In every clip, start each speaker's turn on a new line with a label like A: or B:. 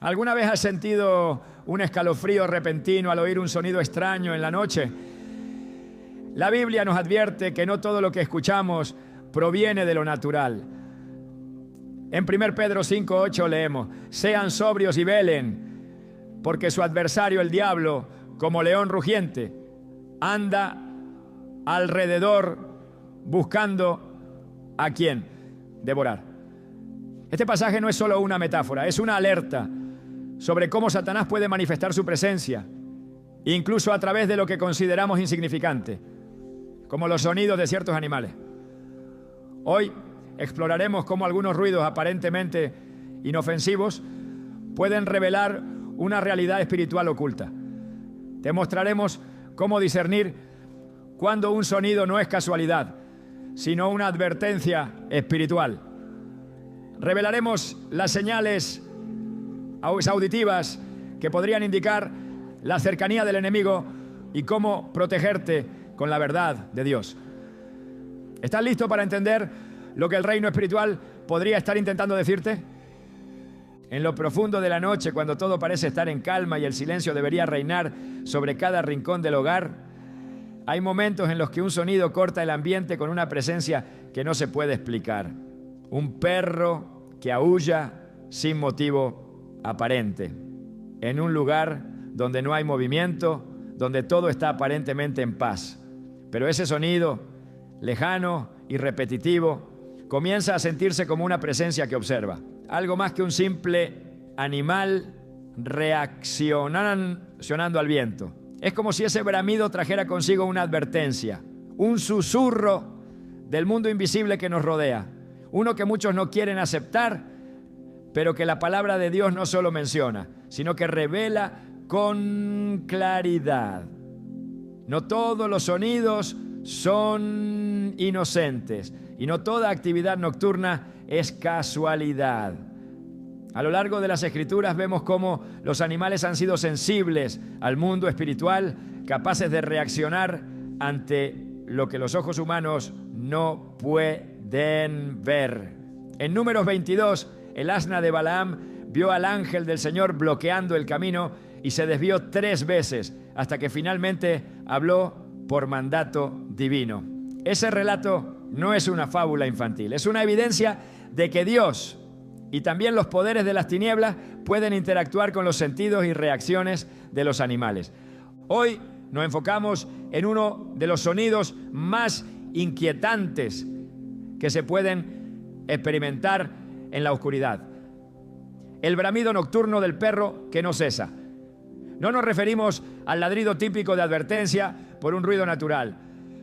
A: ¿Alguna vez has sentido un escalofrío repentino al oír un sonido extraño en la noche? La Biblia nos advierte que no todo lo que escuchamos proviene de lo natural. En 1 Pedro 5:8 leemos: sean sobrios y velen, porque su adversario el diablo, como león rugiente, anda alrededor buscando a quien devorar. Este pasaje no es solo una metáfora, es una alerta sobre cómo Satanás puede manifestar su presencia, incluso a través de lo que consideramos insignificante, como los sonidos de ciertos animales. Hoy exploraremos cómo algunos ruidos aparentemente inofensivos pueden revelar una realidad espiritual oculta. Te mostraremos cómo discernir cuando un sonido no es casualidad, sino una advertencia espiritual. Revelaremos las señales auditivas que podrían indicar la cercanía del enemigo y cómo protegerte con la verdad de Dios. ¿Estás listo para entender lo que el reino espiritual podría estar intentando decirte? En lo profundo de la noche, cuando todo parece estar en calma y el silencio debería reinar sobre cada rincón del hogar, hay momentos en los que un sonido corta el ambiente con una presencia que no se puede explicar. Un perro que aúlla sin motivo aparente, en un lugar donde no hay movimiento, donde todo está aparentemente en paz. Pero ese sonido, lejano y repetitivo, comienza a sentirse como una presencia que observa. Algo más que un simple animal reaccionando al viento. Es como si ese bramido trajera consigo una advertencia, un susurro del mundo invisible que nos rodea. Uno que muchos no quieren aceptar, pero que la palabra de Dios no solo menciona, sino que revela con claridad. No todos los sonidos son inocentes y no toda actividad nocturna es casualidad. A lo largo de las Escrituras vemos cómo los animales han sido sensibles al mundo espiritual, capaces de reaccionar ante lo que los ojos humanos no pueden ver. En Números 22, el asna de Balaam vio al ángel del Señor bloqueando el camino y se desvió 3 veces hasta que finalmente habló por mandato divino. Ese relato no es una fábula infantil, es una evidencia de que Dios y también los poderes de las tinieblas pueden interactuar con los sentidos y reacciones de los animales. Hoy nos enfocamos en uno de los sonidos más inquietantes que se pueden experimentar en la oscuridad: el bramido nocturno del perro que no cesa. No nos referimos al ladrido típico de advertencia por un ruido natural,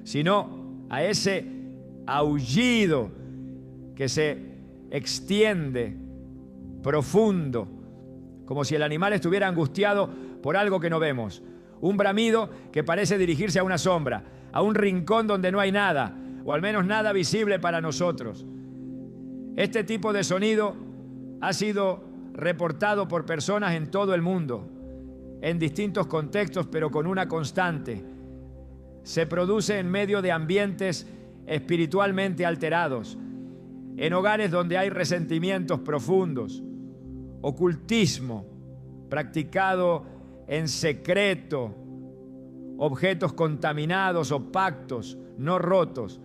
A: sino a ese aullido que se extiende profundo, como si el animal estuviera angustiado por algo que no vemos. Un bramido que parece dirigirse a una sombra, a un rincón donde no hay nada, o al menos nada visible para nosotros. Este tipo de sonido ha sido reportado por personas en todo el mundo, en distintos contextos, pero con una constante. Se produce en medio de ambientes espiritualmente alterados, en hogares donde hay resentimientos profundos, ocultismo practicado en secreto, objetos contaminados o pactos no rotos.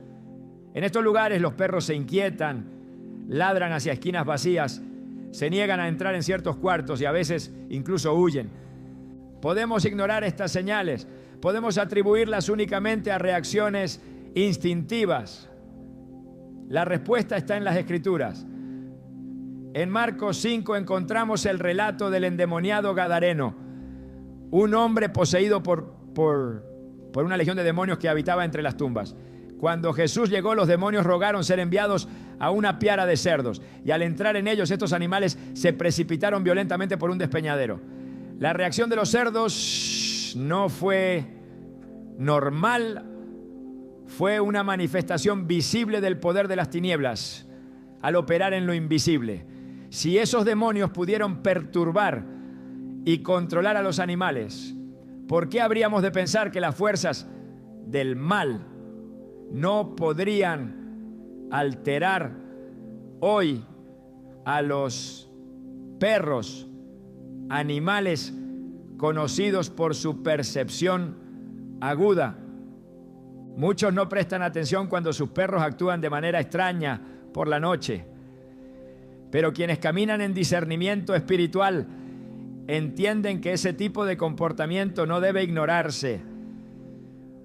A: En estos lugares los perros se inquietan, ladran hacia esquinas vacías, se niegan a entrar en ciertos cuartos y a veces incluso huyen. Podemos ignorar estas señales, podemos atribuirlas únicamente a reacciones instintivas. La respuesta está en las Escrituras. En Marcos 5 encontramos el relato del endemoniado gadareno, un hombre poseído por una legión de demonios que habitaba entre las tumbas. Cuando Jesús llegó, los demonios rogaron ser enviados a una piara de cerdos, y al entrar en ellos, estos animales se precipitaron violentamente por un despeñadero. La reacción de los cerdos no fue normal, fue una manifestación visible del poder de las tinieblas al operar en lo invisible. Si esos demonios pudieron perturbar y controlar a los animales, ¿por qué habríamos de pensar que las fuerzas del mal no podrían alterar hoy a los perros animales conocidos por su percepción aguda. Muchos no prestan atención cuando sus perros actúan de manera extraña por la noche. Pero quienes caminan en discernimiento espiritual entienden que ese tipo de comportamiento no debe ignorarse.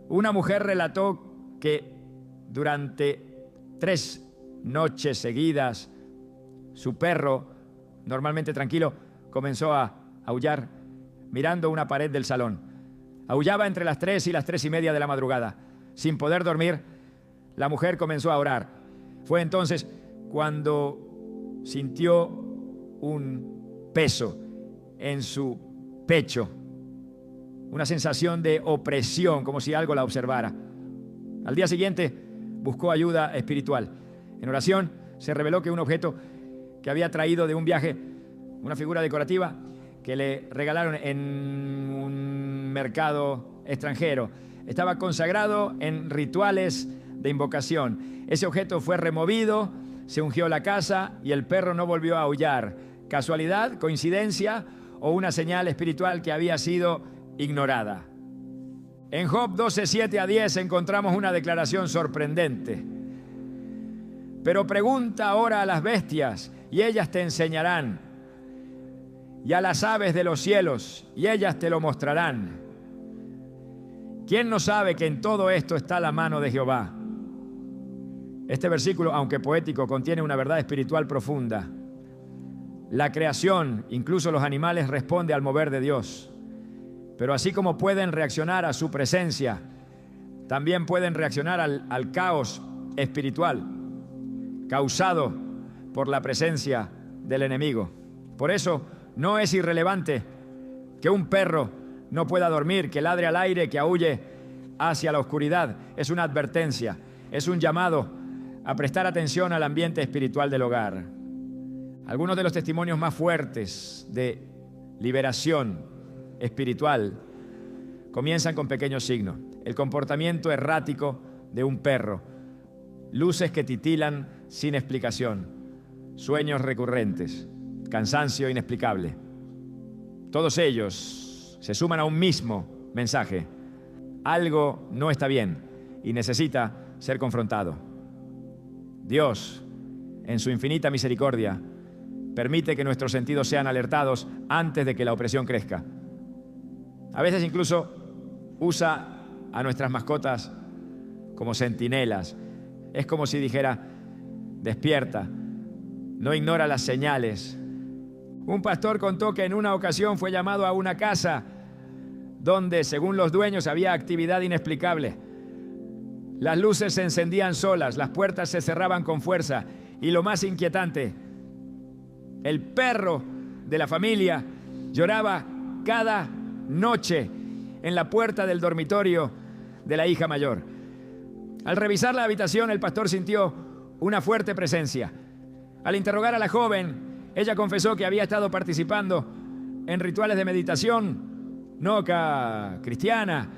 A: Una mujer relató que durante 3 noches seguidas su perro, normalmente tranquilo, comenzó a aullar mirando una pared del salón. Aullaba entre las 3 y las 3:30 de la madrugada. Sin poder dormir, la mujer comenzó a orar. Fue entonces cuando sintió un peso en su pecho, una sensación de opresión, como si algo la observara. Al día siguiente buscó ayuda espiritual. En oración se reveló que un objeto que había traído de un viaje, una figura decorativa que le regalaron en un mercado extranjero, estaba consagrado en rituales de invocación. Ese objeto fue removido, se ungió la casa y el perro no volvió a aullar. ¿Casualidad, coincidencia o una señal espiritual que había sido ignorada? En Job 12:7-10 encontramos una declaración sorprendente. Pero pregunta ahora a las bestias y ellas te enseñarán, y a las aves de los cielos y ellas te lo mostrarán. ¿Quién no sabe que en todo esto está la mano de Jehová? Este versículo, aunque poético, contiene una verdad espiritual profunda. La creación, incluso los animales, responde al mover de Dios. Pero así como pueden reaccionar a su presencia, también pueden reaccionar al caos espiritual causado por la presencia del enemigo. Por eso no es irrelevante que un perro no pueda dormir, que ladre al aire, que aúlle hacia la oscuridad. Es una advertencia, es un llamado a prestar atención al ambiente espiritual del hogar. Algunos de los testimonios más fuertes de liberación espiritual comienzan con pequeños signos. El comportamiento errático de un perro, luces que titilan sin explicación, sueños recurrentes, cansancio inexplicable. Todos ellos se suman a un mismo mensaje. Algo no está bien y necesita ser confrontado. Dios, en su infinita misericordia, permite que nuestros sentidos sean alertados antes de que la opresión crezca. A veces incluso usa a nuestras mascotas como centinelas. Es como si dijera: despierta, no ignora las señales. Un pastor contó que en una ocasión fue llamado a una casa donde, según los dueños, había actividad inexplicable. Las luces se encendían solas, las puertas se cerraban con fuerza y, lo más inquietante, el perro de la familia lloraba cada noche en la puerta del dormitorio de la hija mayor. Al revisar la habitación, el pastor sintió una fuerte presencia. Al interrogar a la joven, ella confesó que había estado participando en rituales de meditación, noca cristiana,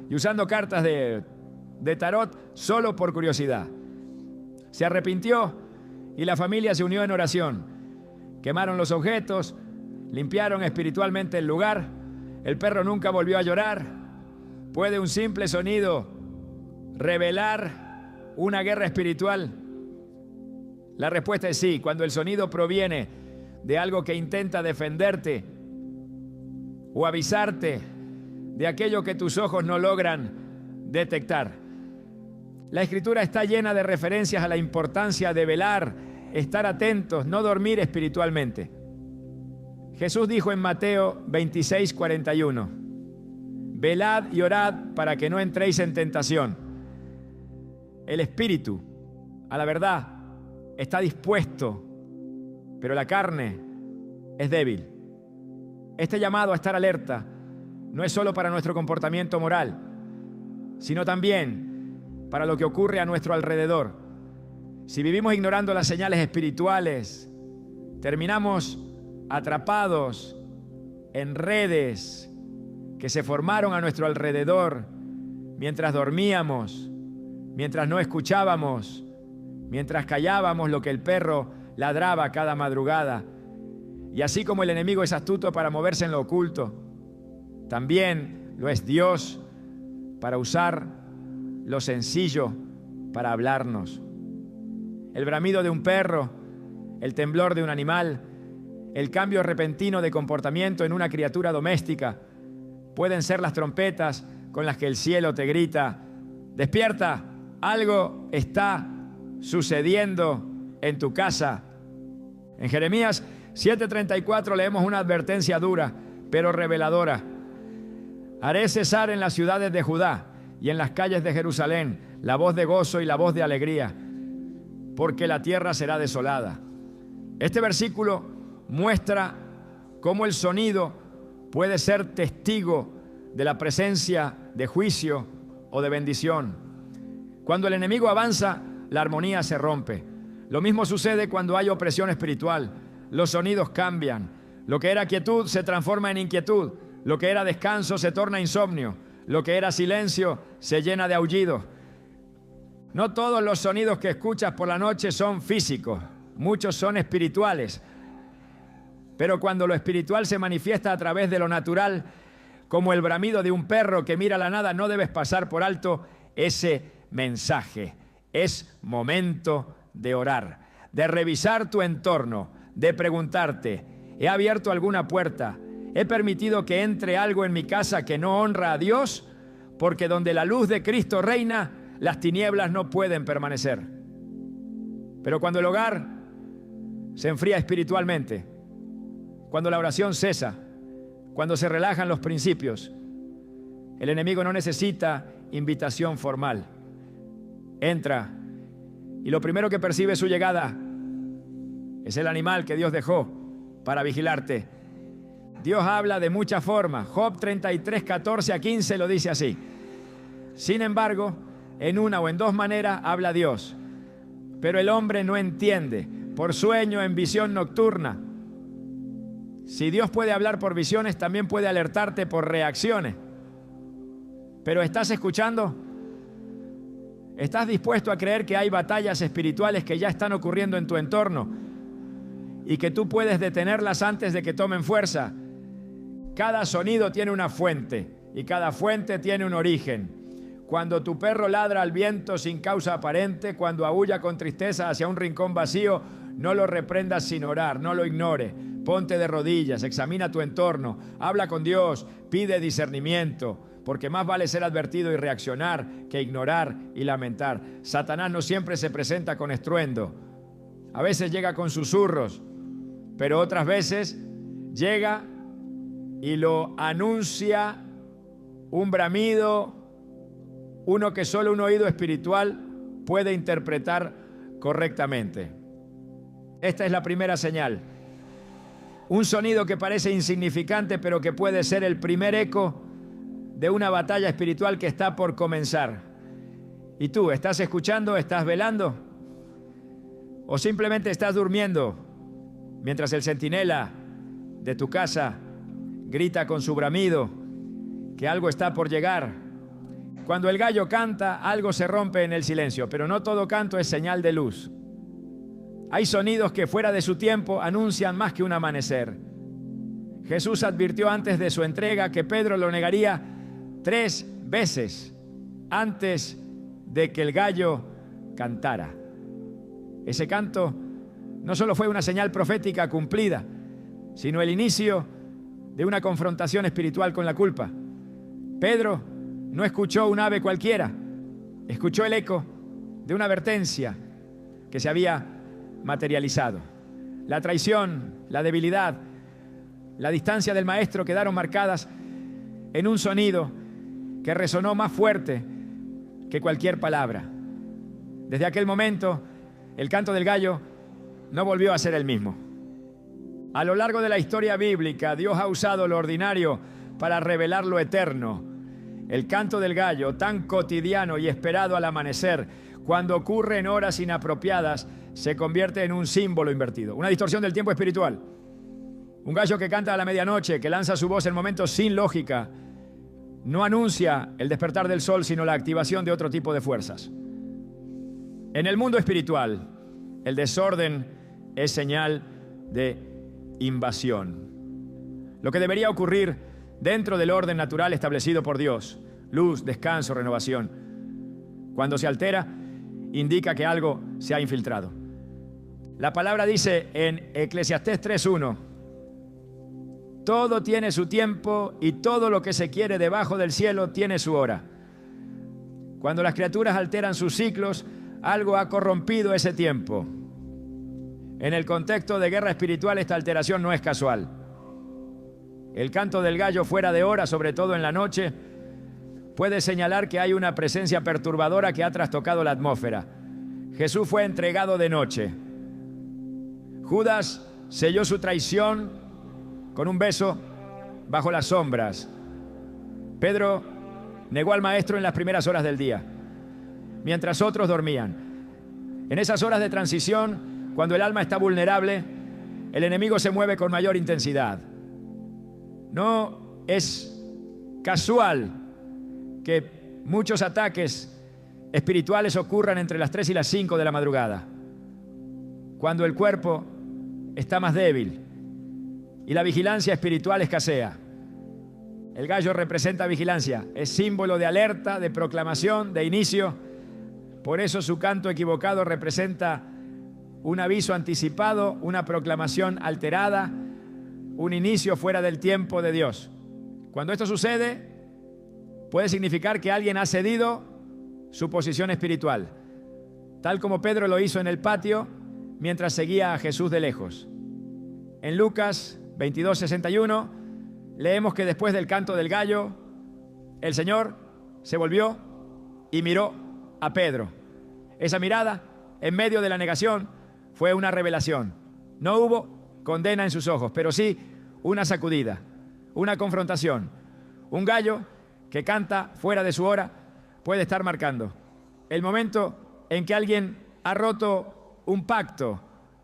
A: y usando cartas de tarot solo por curiosidad. Se arrepintió y la familia se unió en oración. Quemaron los objetos, limpiaron espiritualmente el lugar. El perro nunca volvió a llorar. ¿Puede un simple sonido revelar una guerra espiritual? La respuesta es sí, cuando el sonido proviene de algo que intenta defenderte o avisarte de aquello que tus ojos no logran detectar. La Escritura está llena de referencias a la importancia de velar, estar atentos, no dormir espiritualmente. Jesús dijo en Mateo 26:41, velad y orad para que no entréis en tentación. El espíritu, a la verdad, está dispuesto, pero la carne es débil. Este llamado a estar alerta no es solo para nuestro comportamiento moral, sino también para lo que ocurre a nuestro alrededor. Si vivimos ignorando las señales espirituales, terminamos atrapados en redes que se formaron a nuestro alrededor mientras dormíamos, mientras no escuchábamos, mientras callábamos lo que el perro ladraba cada madrugada. Y así como el enemigo es astuto para moverse en lo oculto, también lo es Dios para usar lo sencillo para hablarnos. El bramido de un perro, el temblor de un animal, el cambio repentino de comportamiento en una criatura doméstica pueden ser las trompetas con las que el cielo te grita: despierta, algo está sucediendo en tu casa. En Jeremías 7:34 leemos una advertencia dura, pero reveladora. Haré cesar en las ciudades de Judá y en las calles de Jerusalén la voz de gozo y la voz de alegría, porque la tierra será desolada. Este versículo muestra cómo el sonido puede ser testigo de la presencia de juicio o de bendición. Cuando el enemigo avanza, la armonía se rompe. Lo mismo sucede cuando hay opresión espiritual. Los sonidos cambian. Lo que era quietud se transforma en inquietud. Lo que era descanso se torna insomnio. Lo que era silencio se llena de aullidos. No todos los sonidos que escuchas por la noche son físicos. Muchos son espirituales. Pero cuando lo espiritual se manifiesta a través de lo natural, como el bramido de un perro que mira la nada, no debes pasar por alto ese mensaje. Es momento de orar, de revisar tu entorno, de preguntarte: ¿he abierto alguna puerta? ¿He permitido que entre algo en mi casa que no honra a Dios? Porque donde la luz de Cristo reina, las tinieblas no pueden permanecer. Pero cuando el hogar se enfría espiritualmente, cuando la oración cesa, cuando se relajan los principios, el enemigo no necesita invitación formal. Entra y lo primero que percibe su llegada es el animal que Dios dejó para vigilarte. Dios habla de muchas formas. Job 33, 14 a 15 lo dice así. Sin embargo, en una o en dos maneras habla Dios, pero el hombre no entiende, por sueño, en visión nocturna. Si Dios puede hablar por visiones, también puede alertarte por reacciones. Pero ¿estás escuchando? ¿Estás dispuesto a creer que hay batallas espirituales que ya están ocurriendo en tu entorno y que tú puedes detenerlas antes de que tomen fuerza? Cada sonido tiene una fuente y cada fuente tiene un origen. Cuando tu perro ladra al viento sin causa aparente, cuando aúlla con tristeza hacia un rincón vacío, no lo reprendas sin orar, no lo ignores. Ponte de rodillas, examina tu entorno, habla con Dios, pide discernimiento, porque más vale ser advertido y reaccionar que ignorar y lamentar. Satanás no siempre se presenta con estruendo. A veces llega con susurros, pero otras veces llega y lo anuncia un bramido, uno que solo un oído espiritual puede interpretar correctamente. Esta es la primera señal. Un sonido que parece insignificante, pero que puede ser el primer eco de una batalla espiritual que está por comenzar. ¿Y tú, estás escuchando? ¿Estás velando? ¿O simplemente estás durmiendo mientras el centinela de tu casa grita con su bramido que algo está por llegar? Cuando el gallo canta, algo se rompe en el silencio, pero no todo canto es señal de luz. Hay sonidos que fuera de su tiempo anuncian más que un amanecer. Jesús advirtió antes de su entrega que Pedro lo negaría 3 veces antes de que el gallo cantara. Ese canto no solo fue una señal profética cumplida, sino el inicio de una confrontación espiritual con la culpa. Pedro no escuchó un ave cualquiera, escuchó el eco de una advertencia que se había materializado. La traición, la debilidad, la distancia del maestro quedaron marcadas en un sonido que resonó más fuerte que cualquier palabra. Desde aquel momento, el canto del gallo no volvió a ser el mismo. A lo largo de la historia bíblica, Dios ha usado lo ordinario para revelar lo eterno. El canto del gallo, tan cotidiano y esperado al amanecer, cuando ocurre en horas inapropiadas, se convierte en un símbolo invertido, una distorsión del tiempo espiritual. Un gallo que canta a la medianoche, que lanza su voz en momentos sin lógica, no anuncia el despertar del sol, sino la activación de otro tipo de fuerzas. En el mundo espiritual, el desorden es señal de invasión. Lo que debería ocurrir dentro del orden natural establecido por Dios, luz, descanso, renovación. Cuando se altera, indica que algo se ha infiltrado. La palabra dice en Eclesiastés 3:1, todo tiene su tiempo y todo lo que se quiere debajo del cielo tiene su hora. Cuando las criaturas alteran sus ciclos, algo ha corrompido ese tiempo. En el contexto de guerra espiritual, esta alteración no es casual. El canto del gallo fuera de hora, sobre todo en la noche, puede señalar que hay una presencia perturbadora que ha trastocado la atmósfera. Jesús fue entregado de noche. Judas selló su traición con un beso bajo las sombras. Pedro negó al Maestro en las primeras horas del día, mientras otros dormían. En esas horas de transición, cuando el alma está vulnerable, el enemigo se mueve con mayor intensidad. No es casual que muchos ataques espirituales ocurran entre las 3 y las 5 de la madrugada, cuando el cuerpo está más débil y la vigilancia espiritual escasea. El gallo representa vigilancia, es símbolo de alerta, de proclamación, de inicio. Por eso su canto equivocado representa un aviso anticipado, una proclamación alterada, un inicio fuera del tiempo de Dios. Cuando esto sucede, puede significar que alguien ha cedido su posición espiritual, tal como Pedro lo hizo en el patio mientras seguía a Jesús de lejos. En Lucas 22:61 leemos que después del canto del gallo, el Señor se volvió y miró a Pedro. Esa mirada, en medio de la negación, fue una revelación. No hubo condena en sus ojos, pero sí una sacudida, una confrontación. Un gallo que canta fuera de su hora puede estar marcando el momento en que alguien ha roto un pacto,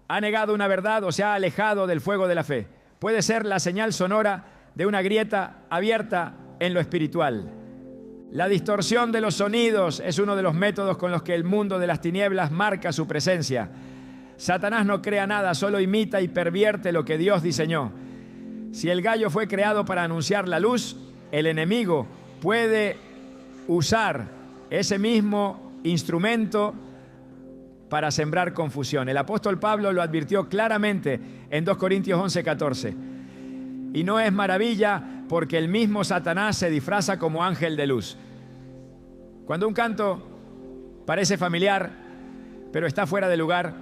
A: ha negado una verdad o se ha alejado del fuego de la fe. Puede ser la señal sonora de una grieta abierta en lo espiritual. La distorsión de los sonidos es uno de los métodos con los que el mundo de las tinieblas marca su presencia. Satanás no crea nada, solo imita y pervierte lo que Dios diseñó. Si el gallo fue creado para anunciar la luz, el enemigo puede usar ese mismo instrumento para sembrar confusión. El apóstol Pablo lo advirtió claramente en 2 Corintios 11:14. Y no es maravilla porque el mismo Satanás se disfraza como ángel de luz. Cuando un canto parece familiar, pero está fuera de lugar,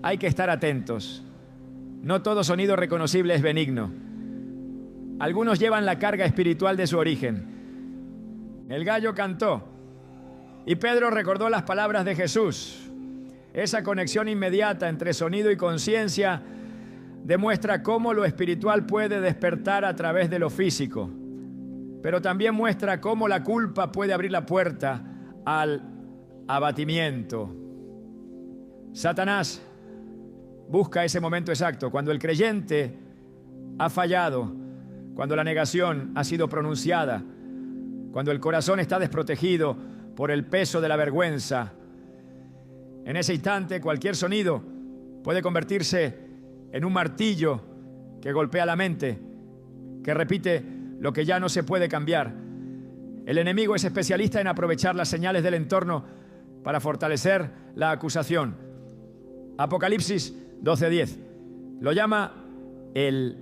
A: hay que estar atentos. No todo sonido reconocible es benigno. Algunos llevan la carga espiritual de su origen. El gallo cantó y Pedro recordó las palabras de Jesús. Esa conexión inmediata entre sonido y conciencia demuestra cómo lo espiritual puede despertar a través de lo físico, pero también muestra cómo la culpa puede abrir la puerta al abatimiento. Satanás busca ese momento exacto, cuando el creyente ha fallado, cuando la negación ha sido pronunciada, cuando el corazón está desprotegido por el peso de la vergüenza. En ese instante, cualquier sonido puede convertirse en un martillo que golpea la mente, que repite lo que ya no se puede cambiar. El enemigo es especialista en aprovechar las señales del entorno para fortalecer la acusación. Apocalipsis 12:10 lo llama el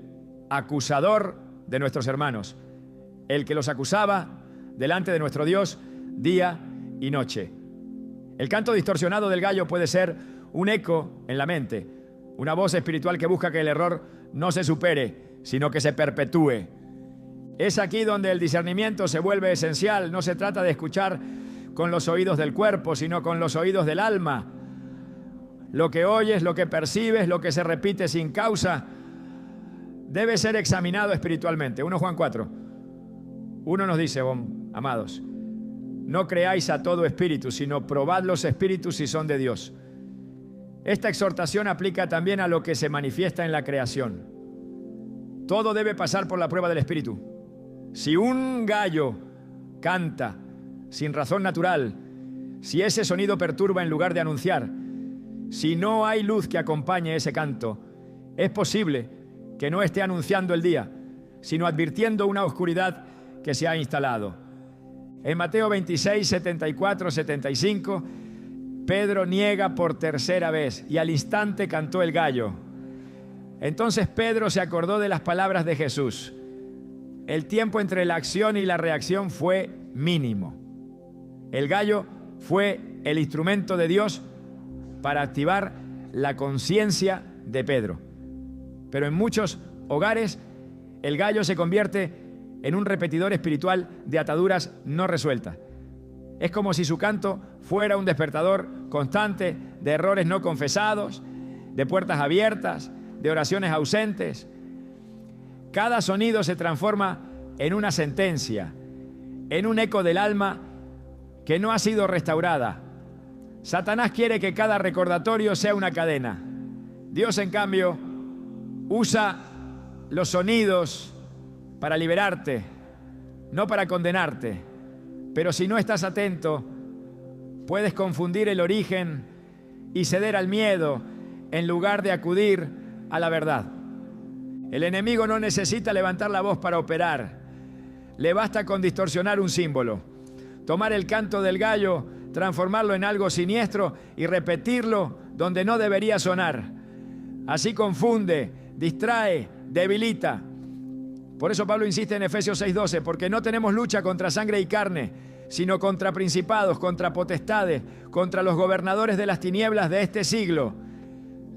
A: acusador de nuestros hermanos, el que los acusaba delante de nuestro Dios día y noche. El canto distorsionado del gallo puede ser un eco en la mente, una voz espiritual que busca que el error no se supere, sino que se perpetúe. Es aquí donde el discernimiento se vuelve esencial. No se trata de escuchar con los oídos del cuerpo, sino con los oídos del alma. Lo que oyes, lo que percibes, lo que se repite sin causa, debe ser examinado espiritualmente. 1 Juan 4. 1 nos dice, amados, no creáis a todo espíritu, sino probad los espíritus si son de Dios. Esta exhortación aplica también a lo que se manifiesta en la creación. Todo debe pasar por la prueba del espíritu. Si un gallo canta sin razón natural, si ese sonido perturba en lugar de anunciar, si no hay luz que acompañe ese canto, es posible que no esté anunciando el día, sino advirtiendo una oscuridad que se ha instalado. En Mateo 26, 74, 75, Pedro niega por tercera vez y al instante cantó el gallo. Entonces Pedro se acordó de las palabras de Jesús. El tiempo entre la acción y la reacción fue mínimo. El gallo fue el instrumento de Dios para activar la conciencia de Pedro. Pero en muchos hogares el gallo se convierte en un repetidor espiritual de ataduras no resueltas. Es como si su canto fuera un despertador constante de errores no confesados, de puertas abiertas, de oraciones ausentes. Cada sonido se transforma en una sentencia, en un eco del alma que no ha sido restaurada. Satanás quiere que cada recordatorio sea una cadena. Dios, en cambio, usa los sonidos para liberarte, no para condenarte. Pero si no estás atento, puedes confundir el origen y ceder al miedo en lugar de acudir a la verdad. El enemigo no necesita levantar la voz para operar. Le basta con distorsionar un símbolo, tomar el canto del gallo, transformarlo en algo siniestro y repetirlo donde no debería sonar. Así confunde, distrae, debilita. Por eso Pablo insiste en Efesios 6:12, porque no tenemos lucha contra sangre y carne, sino contra principados, contra potestades, contra los gobernadores de las tinieblas de este siglo.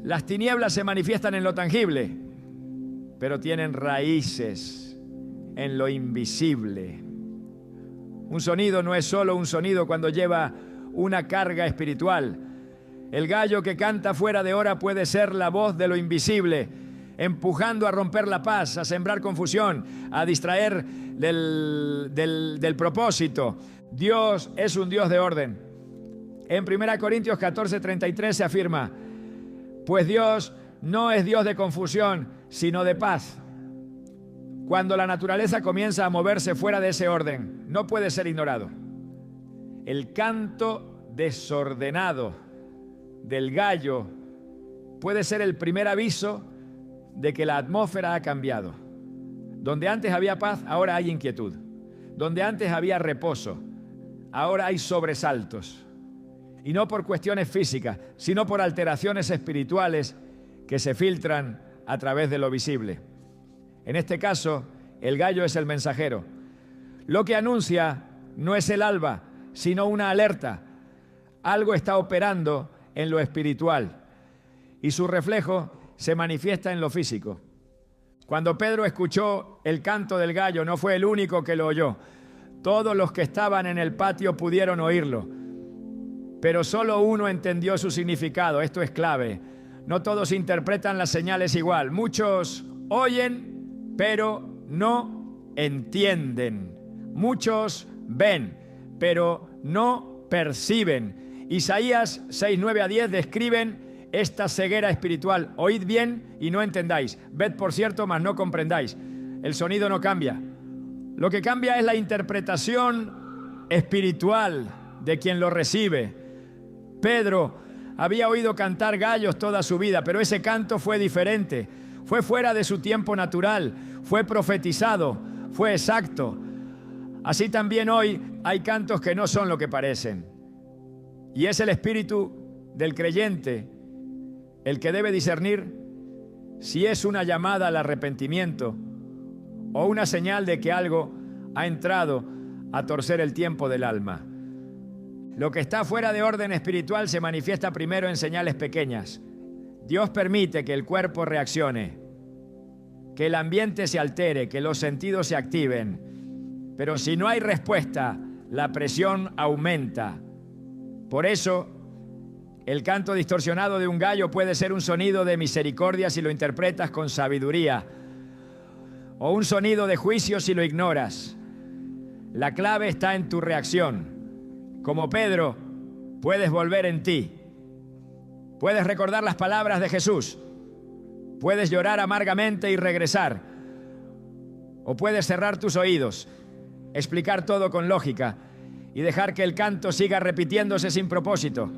A: Las tinieblas se manifiestan en lo tangible, pero tienen raíces en lo invisible. Un sonido no es solo un sonido cuando lleva una carga espiritual. El gallo que canta fuera de hora puede ser la voz de lo invisible, empujando a romper la paz, a sembrar confusión, a distraer del propósito. Dios es un Dios de orden. En 1 Corintios 14:33 se afirma: pues Dios no es Dios de confusión, sino de paz. Cuando la naturaleza comienza a moverse fuera de ese orden, no puede ser ignorado. El canto desordenado del gallo puede ser el primer aviso de que la atmósfera ha cambiado. Donde antes había paz, ahora hay inquietud. Donde antes había reposo, ahora hay sobresaltos. Y no por cuestiones físicas, sino por alteraciones espirituales que se filtran a través de lo visible. En este caso, el gallo es el mensajero. Lo que anuncia no es el alba, sino una alerta. Algo está operando en lo espiritual y su reflejo se manifiesta en lo físico. Cuando Pedro escuchó el canto del gallo, no fue el único que lo oyó. Todos los que estaban en el patio pudieron oírlo, pero solo uno entendió su significado. Esto es clave. No todos interpretan las señales igual. Muchos oyen, pero no entienden. Muchos ven, pero no perciben. Isaías 6:9-10 describen esta ceguera espiritual. Oíd bien y no entendáis. Ved por cierto, mas no comprendáis. El sonido no cambia. Lo que cambia es la interpretación espiritual de quien lo recibe. Pedro había oído cantar gallos toda su vida, pero ese canto fue diferente. Fue fuera de su tiempo natural, fue profetizado, fue exacto. Así también hoy hay cantos que no son lo que parecen. Y es el espíritu del creyente el que debe discernir si es una llamada al arrepentimiento o una señal de que algo ha entrado a torcer el tiempo del alma. Lo que está fuera de orden espiritual se manifiesta primero en señales pequeñas. Dios permite que el cuerpo reaccione, que el ambiente se altere, que los sentidos se activen. Pero si no hay respuesta, la presión aumenta. Por eso, el canto distorsionado de un gallo puede ser un sonido de misericordia si lo interpretas con sabiduría, o un sonido de juicio si lo ignoras. La clave está en tu reacción. Como Pedro, puedes volver en ti. Puedes recordar las palabras de Jesús. Puedes llorar amargamente y regresar. O puedes cerrar tus oídos, explicar todo con lógica y dejar que el canto siga repitiéndose sin propósito.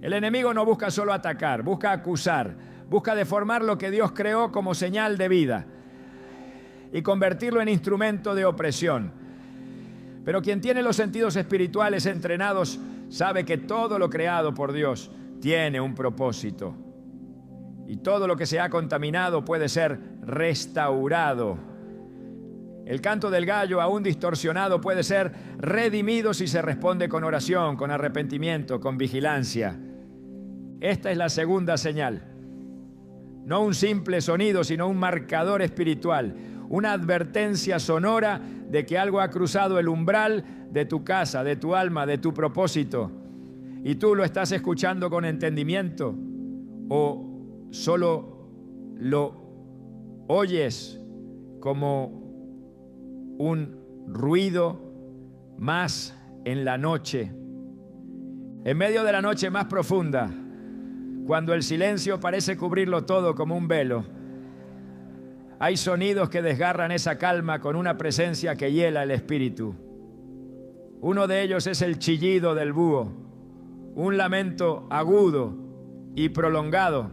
A: El enemigo no busca solo atacar, busca acusar, Busca deformar lo que Dios creó como señal de vida y convertirlo en instrumento de opresión. Pero quien tiene los sentidos espirituales entrenados sabe que todo lo creado por Dios tiene un propósito. Y todo lo que se ha contaminado puede ser restaurado. El canto del gallo, aún distorsionado, puede ser redimido si se responde con oración, con arrepentimiento, con vigilancia. Esta es la segunda señal. No un simple sonido, sino un marcador espiritual. Una advertencia sonora de que algo ha cruzado el umbral de tu casa, de tu alma, de tu propósito. Y tú lo estás escuchando con entendimiento o solo lo oyes como un ruido más en la noche. En medio de la noche más profunda, cuando el silencio parece cubrirlo todo como un velo, hay sonidos que desgarran esa calma con una presencia que hiela el espíritu. Uno de ellos es el chillido del búho, un lamento agudo y prolongado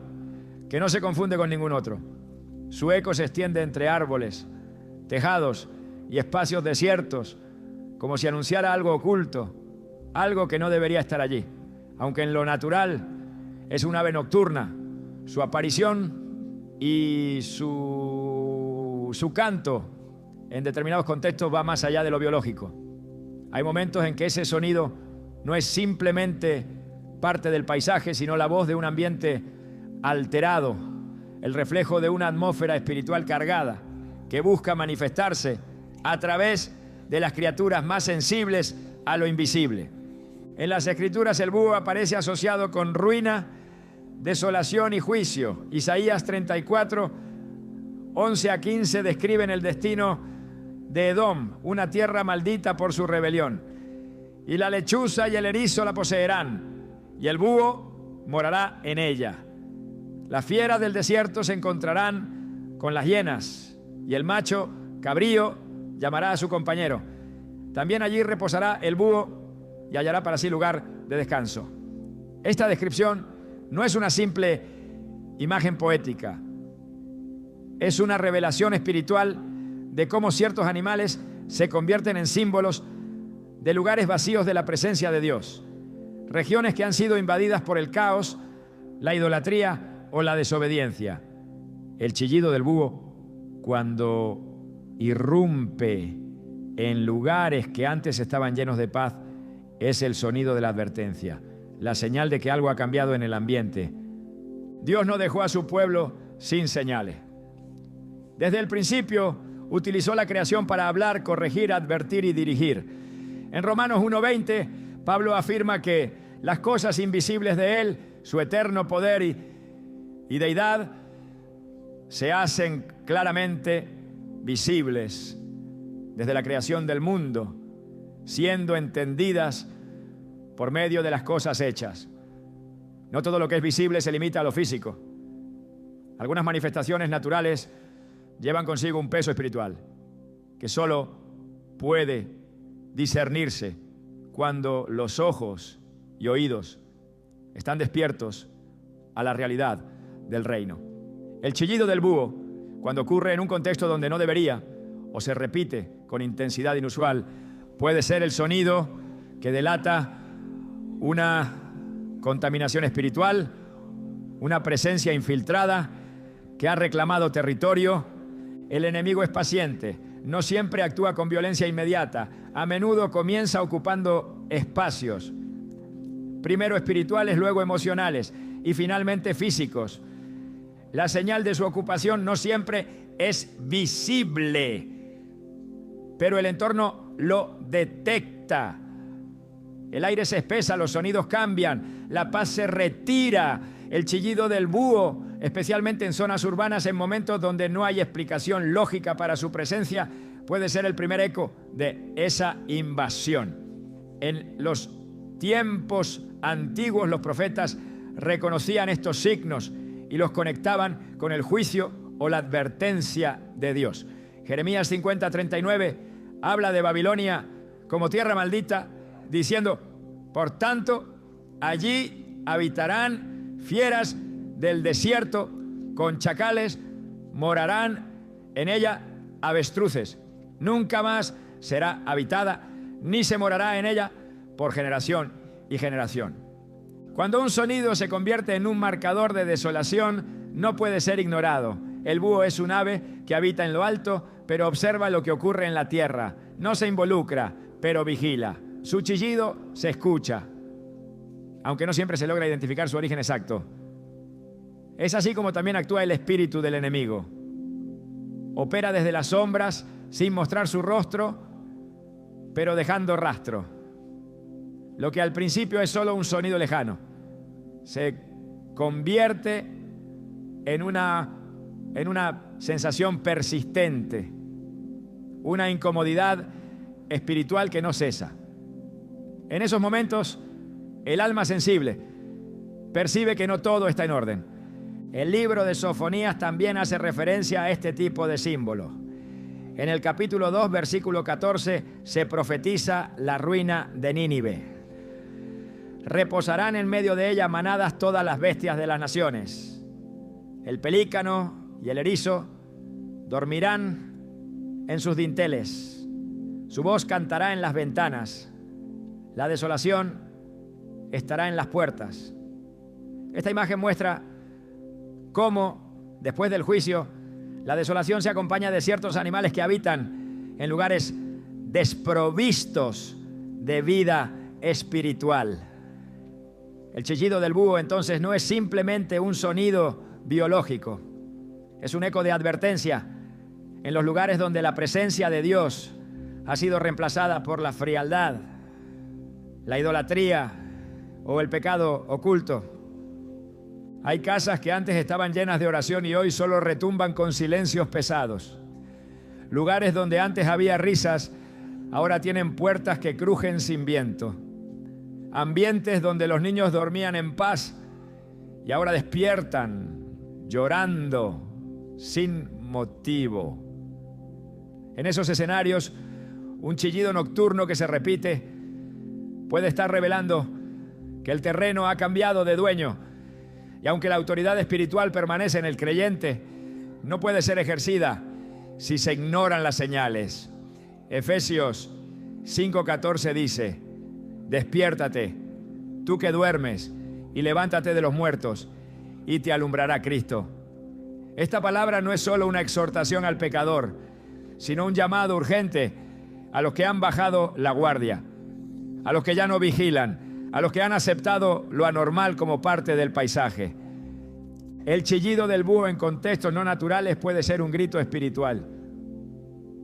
A: que no se confunde con ningún otro. Su eco se extiende entre árboles, tejados y espacios desiertos, como si anunciara algo oculto, algo que no debería estar allí, aunque en lo natural es un ave nocturna. Su aparición y su canto en determinados contextos va más allá de lo biológico. Hay momentos en que ese sonido no es simplemente parte del paisaje, sino la voz de un ambiente alterado, el reflejo de una atmósfera espiritual cargada que busca manifestarse a través de las criaturas más sensibles a lo invisible. En las Escrituras el búho aparece asociado con ruina, desolación y juicio. Isaías 34, 11 a 15 describen el destino de Edom, una tierra maldita por su rebelión. Y la lechuza y el erizo la poseerán, y el búho morará en ella. Las fieras del desierto se encontrarán con las hienas, y el macho cabrío llamará a su compañero. También allí reposará el búho y hallará para sí lugar de descanso. Esta descripción no es una simple imagen poética. Es una revelación espiritual de cómo ciertos animales se convierten en símbolos de lugares vacíos de la presencia de Dios. Regiones que han sido invadidas por el caos, la idolatría o la desobediencia. El chillido del búho, cuando irrumpe en lugares que antes estaban llenos de paz, es el sonido de la advertencia, la señal de que algo ha cambiado en el ambiente. Dios no dejó a su pueblo sin señales. Desde el principio utilizó la creación para hablar, corregir, advertir y dirigir. En Romanos 1:20, Pablo afirma que las cosas invisibles de Él, su eterno poder y deidad, se hacen claramente visibles desde la creación del mundo, siendo entendidas por medio de las cosas hechas. No todo lo que es visible se limita a lo físico. Algunas manifestaciones naturales llevan consigo un peso espiritual que solo puede discernirse cuando los ojos y oídos están despiertos a la realidad del reino. El chillido del búho, cuando ocurre en un contexto donde no debería o se repite con intensidad inusual, puede ser el sonido que delata una contaminación espiritual, una presencia infiltrada que ha reclamado territorio. El enemigo es paciente, no siempre actúa con violencia inmediata, a menudo comienza ocupando espacios, primero espirituales, luego emocionales y finalmente físicos. La señal de su ocupación no siempre es visible, pero el entorno lo detecta. El aire se espesa, los sonidos cambian, la paz se retira. El chillido del búho, especialmente en zonas urbanas, en momentos donde no hay explicación lógica para su presencia, puede ser el primer eco de esa invasión. En los tiempos antiguos, los profetas reconocían estos signos y los conectaban con el juicio o la advertencia de Dios. Jeremías 50:39 habla de Babilonia como tierra maldita, diciendo: por tanto, allí habitarán fieras del desierto, con chacales, morarán en ella avestruces. Nunca más será habitada, ni se morará en ella por generación y generación. Cuando un sonido se convierte en un marcador de desolación, no puede ser ignorado. El búho es un ave que habita en lo alto, pero observa lo que ocurre en la tierra. No se involucra, pero vigila. Su chillido se escucha, aunque no siempre se logra identificar su origen exacto. Es así como también actúa el espíritu del enemigo. Opera desde las sombras, sin mostrar su rostro, pero dejando rastro. Lo que al principio es solo un sonido lejano, se convierte en una sensación persistente, una incomodidad espiritual que no cesa. En esos momentos, el alma sensible percibe que no todo está en orden. El libro de Sofonías también hace referencia a este tipo de símbolo. En el capítulo 2, versículo 14, se profetiza la ruina de Nínive. Reposarán en medio de ella manadas todas las bestias de las naciones. El pelícano y el erizo dormirán en sus dinteles. Su voz cantará en las ventanas. La desolación estará en las puertas. Esta imagen muestra cómo, después del juicio, la desolación se acompaña de ciertos animales que habitan en lugares desprovistos de vida espiritual. El chillido del búho entonces no es simplemente un sonido biológico, es un eco de advertencia en los lugares donde la presencia de Dios ha sido reemplazada por la frialdad, la idolatría o el pecado oculto. Hay casas que antes estaban llenas de oración y hoy solo retumban con silencios pesados. Lugares donde antes había risas, ahora tienen puertas que crujen sin viento. Ambientes donde los niños dormían en paz y ahora despiertan llorando sin motivo. En esos escenarios, un chillido nocturno que se repite puede estar revelando que el terreno ha cambiado de dueño. Y aunque la autoridad espiritual permanece en el creyente, no puede ser ejercida si se ignoran las señales. Efesios 5:14 dice: despiértate, tú que duermes, y levántate de los muertos, y te alumbrará Cristo. Esta palabra no es solo una exhortación al pecador, sino un llamado urgente a los que han bajado la guardia, a los que ya no vigilan, a los que han aceptado lo anormal como parte del paisaje. El chillido del búho en contextos no naturales puede ser un grito espiritual,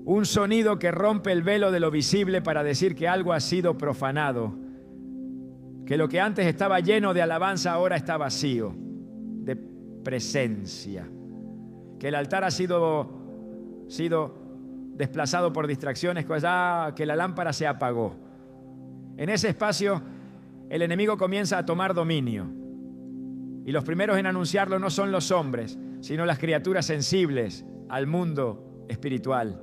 A: un sonido que rompe el velo de lo visible para decir que algo ha sido profanado, que lo que antes estaba lleno de alabanza ahora está vacío de presencia, que el altar ha sido desplazado por distracciones, que la lámpara se apagó. En ese espacio el enemigo comienza a tomar dominio. Y los primeros en anunciarlo no son los hombres, sino las criaturas sensibles al mundo espiritual.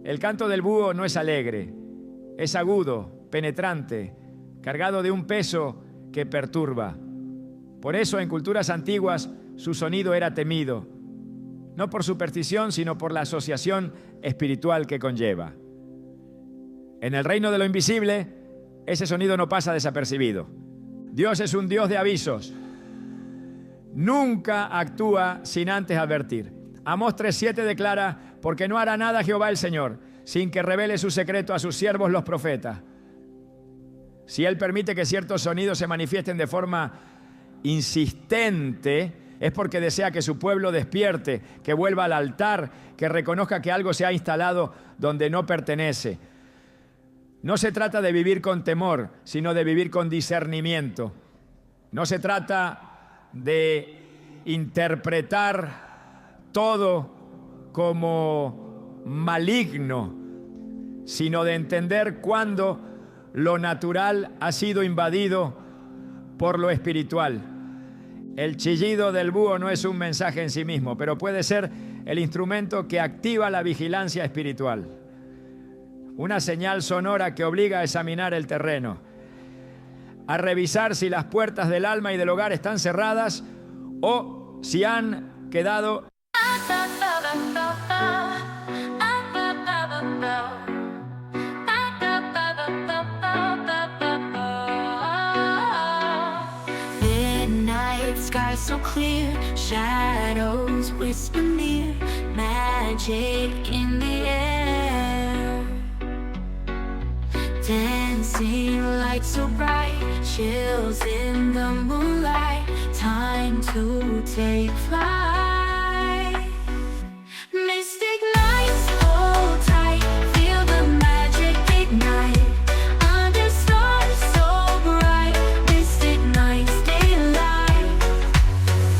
A: El canto del búho no es alegre, es agudo, penetrante, cargado de un peso que perturba. Por eso en culturas antiguas su sonido era temido, no por superstición, sino por la asociación espiritual que conlleva. En el reino de lo invisible, ese sonido no pasa desapercibido. Dios es un Dios de avisos. Nunca actúa sin antes advertir. Amós 3:7 declara: porque no hará nada Jehová el Señor, sin que revele su secreto a sus siervos los profetas. Si Él permite que ciertos sonidos se manifiesten de forma insistente, es porque desea que su pueblo despierte, que vuelva al altar, que reconozca que algo se ha instalado donde no pertenece. No se trata de vivir con temor, sino de vivir con discernimiento. No se trata de interpretar todo como maligno, sino de entender cuándo lo natural ha sido invadido por lo espiritual. El chillido del búho no es un mensaje en sí mismo, pero puede ser el instrumento que activa la vigilancia espiritual. Una señal sonora que obliga a examinar el terreno, a revisar si las puertas del alma y del hogar están cerradas o si han quedado.
B: Midnight sky so clear, shadows whisper near, magic in the air. Dancing lights so bright, chills in the moonlight, time to take flight. Mystic nights hold tight, feel the magic ignite, under stars so bright. Mystic nights daylight,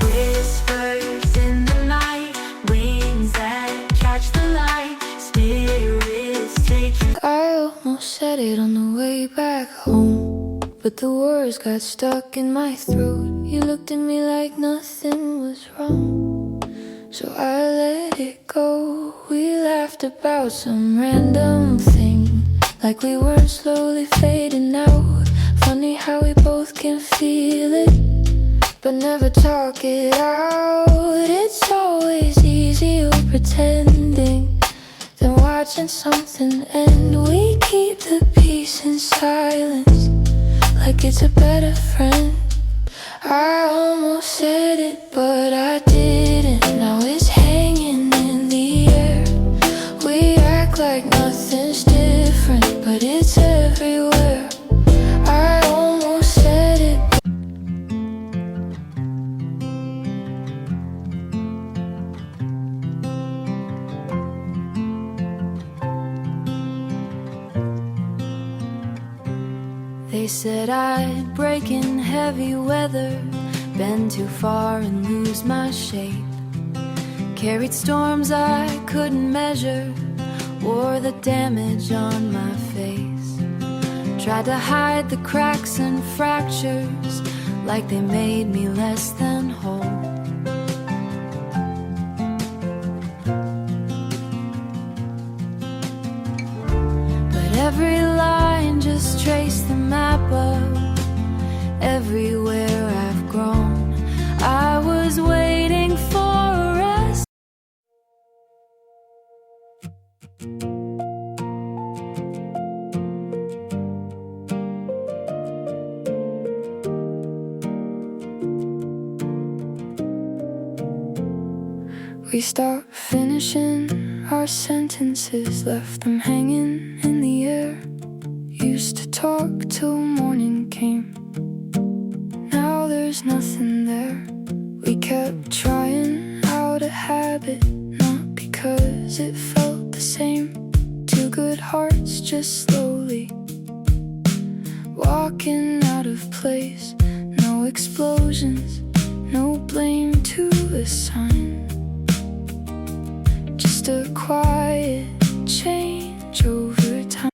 B: whispers in the night, wings that catch the light, spirits taking. I almost said it on the way back home, but the words got stuck in my throat. You looked at me like nothing was wrong, so I let it go. We laughed about some random thing, like we were slowly fading out. Funny how we both can feel it, but never talk it out. It's always easier pretending than watching something end. We keep the peace in silence, like it's a better friend. I almost said it, but I didn't. Now it's hanging in the air. We act like nothing's different, but it's everywhere. I almost said it. They said I'd break in heavy weather, bend too far and lose my shape. Carried storms I couldn't measure, wore the damage on my face. Tried to hide the cracks and fractures, like they made me less than whole. But every line just traced the map of everywhere I've grown. I was waiting for us. We stopped finishing our sentences, left them hanging in the air. Used to talk till morning came, now there's nothing there. We kept trying out a habit, not because it felt the same. Two good hearts just slowly walking out of place. No explosions, no blame to assign, just a quiet change over time.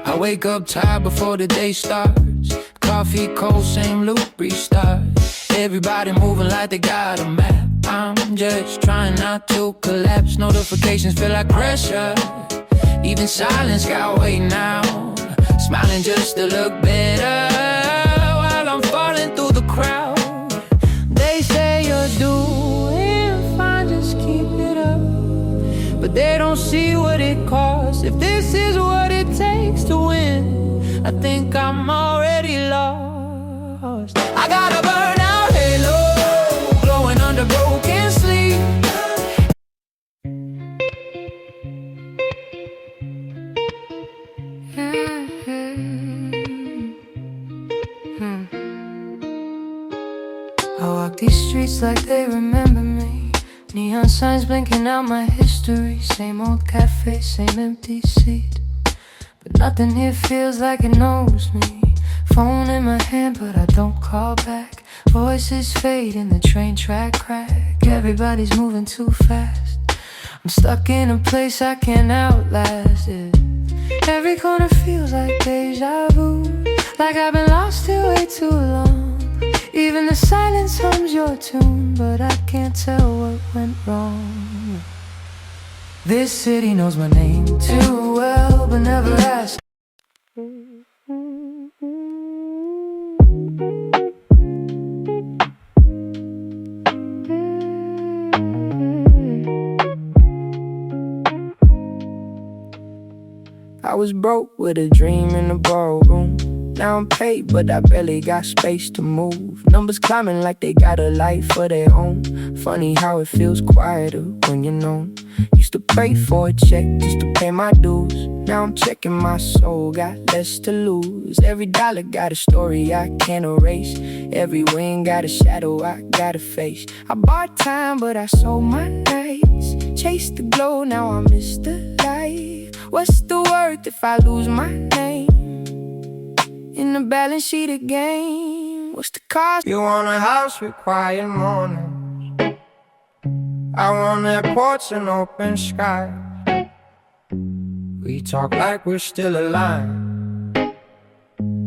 C: I wake up tired before the day starts. Coffee cold, same loop, restart. Everybody moving like they got a map. I'm just trying not to collapse. Notifications feel like pressure. Even silence got weight now. Smiling just to look better while I'm falling through the crowd. They say you're doing fine, just keep it up, but they don't see what it costs. If this is what it takes to win, I think I'm already lost. I got a burnout halo, glowing under broken sleep.
B: I walk these streets like they remember me. Neon signs blinking out my history. Same old cafe, same empty seat, but nothing here feels like it knows me. Phone in my hand, but I don't call back. Voices fade in the train track crack. Everybody's moving too fast. I'm stuck in a place I can't outlast it. Every corner feels like deja vu, like I've been lost here way too long. Even the silence hums your tune, but I can't tell what went wrong. This city knows my name too well.
C: told but never asked. I was broke with a dream in the ballroom. Now I'm paid, but I barely got space to move. Numbers climbing like they got a life of their own. Funny how it feels quieter when you're known. Used to pray for a check just to pay my dues. Now I'm checking my soul, got less to lose. Every dollar got a story I can't erase. Every win got a shadow I gotta face. I bought time, but I sold my nights. Chased the glow, now I miss the light. What's the worth if I lose my name in the balance sheet again? What's the cost? You want a house with quiet mornings. I want airports and open skies. We talk like we're still alive,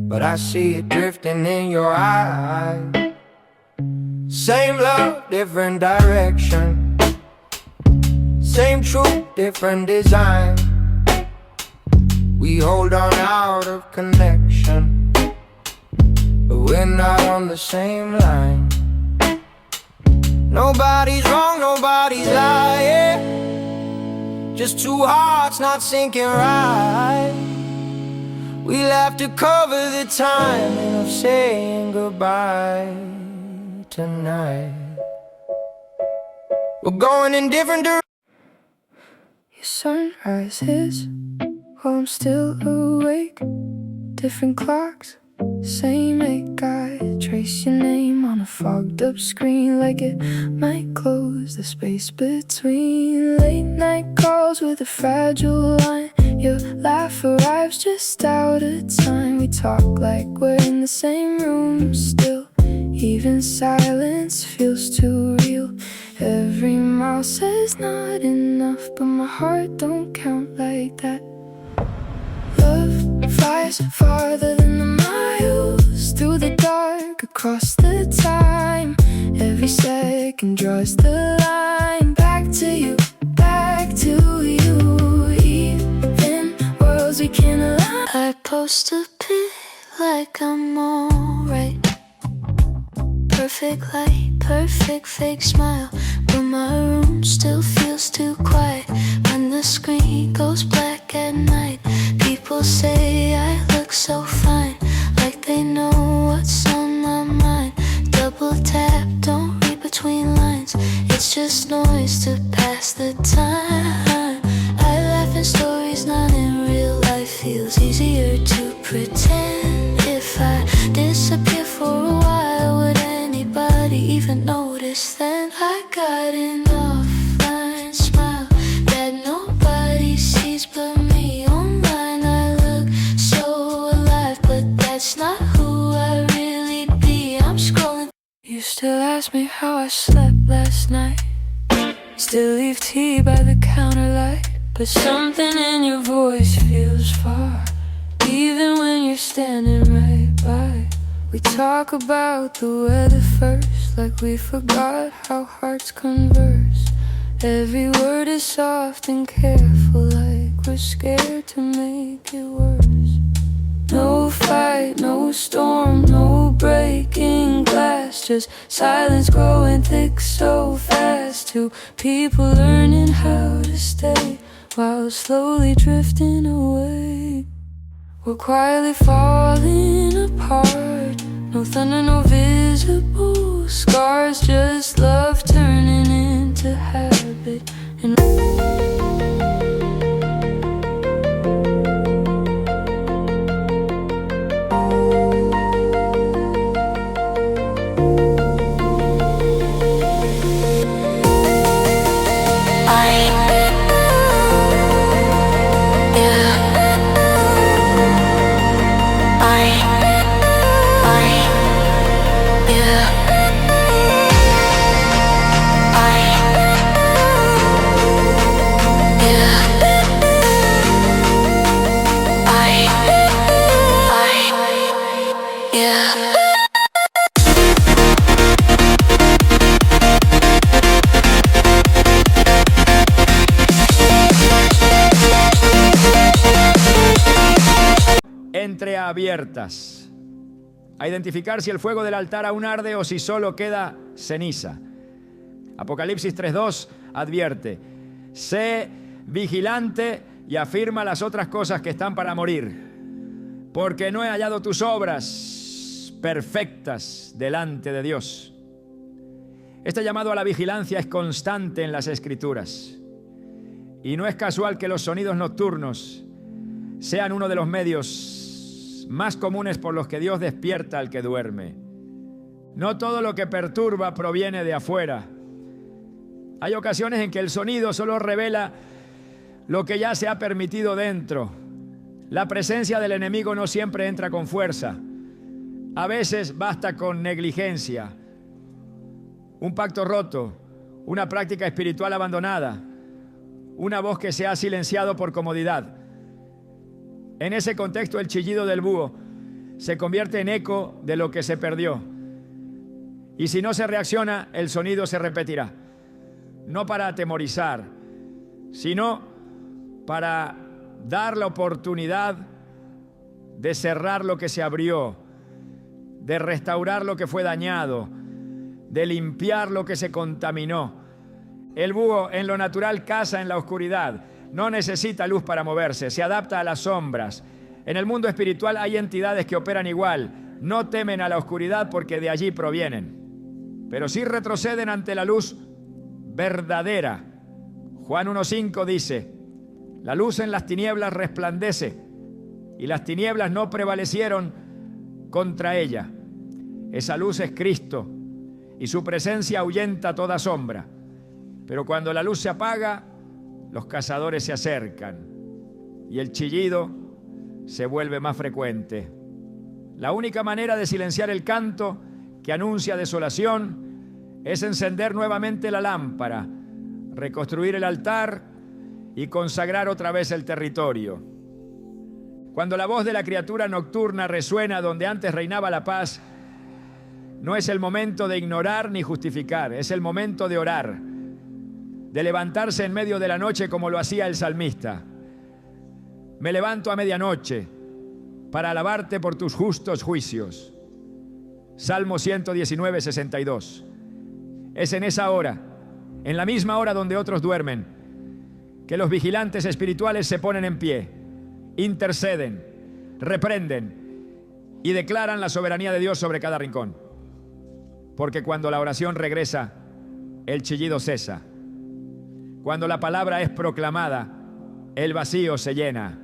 C: but I see it drifting in your eyes. Same love, different direction. Same truth, different design. We hold on out of connection, but we're not on the same line. Nobody's wrong, nobody's lying. Just two hearts not syncing right. We'll have to cover the timing of saying goodbye tonight. We're going in different directions. Your sunrise is while I'm still awake. Different clocks, same ache. I trace your name on a fogged up screen, like it might close the space between. Late night calls with a fragile line. Your laugh arrives just out of time. We talk like we're in the same room still. Even silence feels too real. Every mile says not enough, but my heart don't count like that. Love flies farther than the miles, through the dark, across the time. Every second draws the line. Back to you, back to you. Even worlds we can align. I post a pic like I'm alright. Perfect light, perfect fake smile, but my room still feels too quiet. When the screen goes black at night, people say I look so fine, like they know what's on my mind. Double tap, don't read between lines. It's just noise to pass the time. I laugh in stories, not in real life. Feels easier to pretend. If I disappear for a while, would anybody even notice then? I got an offline smile that nobody sees but me. Online I look so alive, but that's not who I really be. I'm scrolling. You still ask me how I slept last night. Still leave tea by the counter light, but something in your voice feels far, even when you're standing right by. We talk about the weather first, like we forgot how hearts converse. Every word is soft and careful, like we're scared to make it worse. No fight, no storm, no breaking glass, just silence growing thick so fast. Two people learning how to stay while slowly drifting away. We're quietly falling apart. No thunder, no visible scars, just love turning into habit. And
A: abiertas, a identificar si el fuego del altar aún arde o si solo queda ceniza. Apocalipsis 3:2 advierte: sé vigilante y afirma las otras cosas que están para morir, porque no he hallado tus obras perfectas delante de Dios. Este llamado a la vigilancia es constante en las Escrituras. Y no es casual que los sonidos nocturnos sean uno de los medios más comunes por los que Dios despierta al que duerme. No todo lo que perturba proviene de afuera. Hay ocasiones en que el sonido solo revela lo que ya se ha permitido dentro. La presencia del enemigo no siempre entra con fuerza. A veces basta con negligencia, un pacto roto, una práctica espiritual abandonada, una voz que se ha silenciado por comodidad. En ese contexto, el chillido del búho se convierte en eco de lo que se perdió. Y si no se reacciona, el sonido se repetirá. No para atemorizar, sino para dar la oportunidad de cerrar lo que se abrió, de restaurar lo que fue dañado, de limpiar lo que se contaminó. El búho en lo natural caza en la oscuridad, no necesita luz para moverse, se adapta a las sombras. En el mundo espiritual hay entidades que operan igual, no temen a la oscuridad porque de allí provienen, pero sí retroceden ante la luz verdadera. Juan 1:5 dice: la luz en las tinieblas resplandece y las tinieblas no prevalecieron contra ella. Esa luz es Cristo y su presencia ahuyenta toda sombra. Pero cuando la luz se apaga, los cazadores se acercan y el chillido se vuelve más frecuente. La única manera de silenciar el canto que anuncia desolación es encender nuevamente la lámpara, reconstruir el altar y consagrar otra vez el territorio. Cuando la voz de la criatura nocturna resuena donde antes reinaba la paz, no es el momento de ignorar ni justificar, es el momento de orar, de levantarse en medio de la noche como lo hacía el salmista. Me levanto a medianoche para alabarte por tus justos juicios. Salmo 119, 62. Es en esa hora, en la misma hora donde otros duermen, que los vigilantes espirituales se ponen en pie, interceden, reprenden y declaran la soberanía de Dios sobre cada rincón. Porque cuando la oración regresa, el chillido cesa. Cuando la palabra es proclamada, el vacío se llena.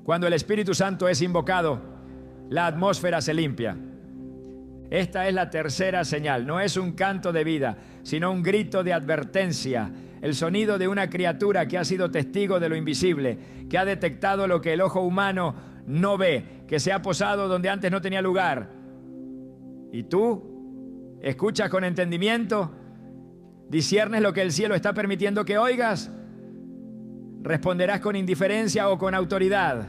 A: Cuando el Espíritu Santo es invocado, la atmósfera se limpia. Esta es la tercera señal. No es un canto de vida, sino un grito de advertencia. El sonido de una criatura que ha sido testigo de lo invisible, que ha detectado lo que el ojo humano no ve, que se ha posado donde antes no tenía lugar. ¿Y tú? ¿Escuchas con entendimiento? ¿Disciernes lo que el cielo está permitiendo que oigas? ¿Responderás con indiferencia o con autoridad?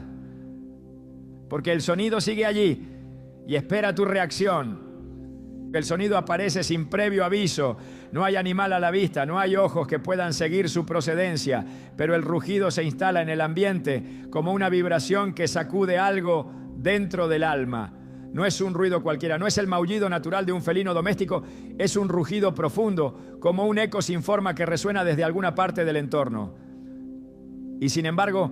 A: Porque el sonido sigue allí y espera tu reacción. El sonido aparece sin previo aviso. No hay animal a la vista, no hay ojos que puedan seguir su procedencia, pero el rugido se instala en el ambiente como una vibración que sacude algo dentro del alma. No es un ruido cualquiera, no es el maullido natural de un felino doméstico, es un rugido profundo, como un eco sin forma que resuena desde alguna parte del entorno. Y sin embargo,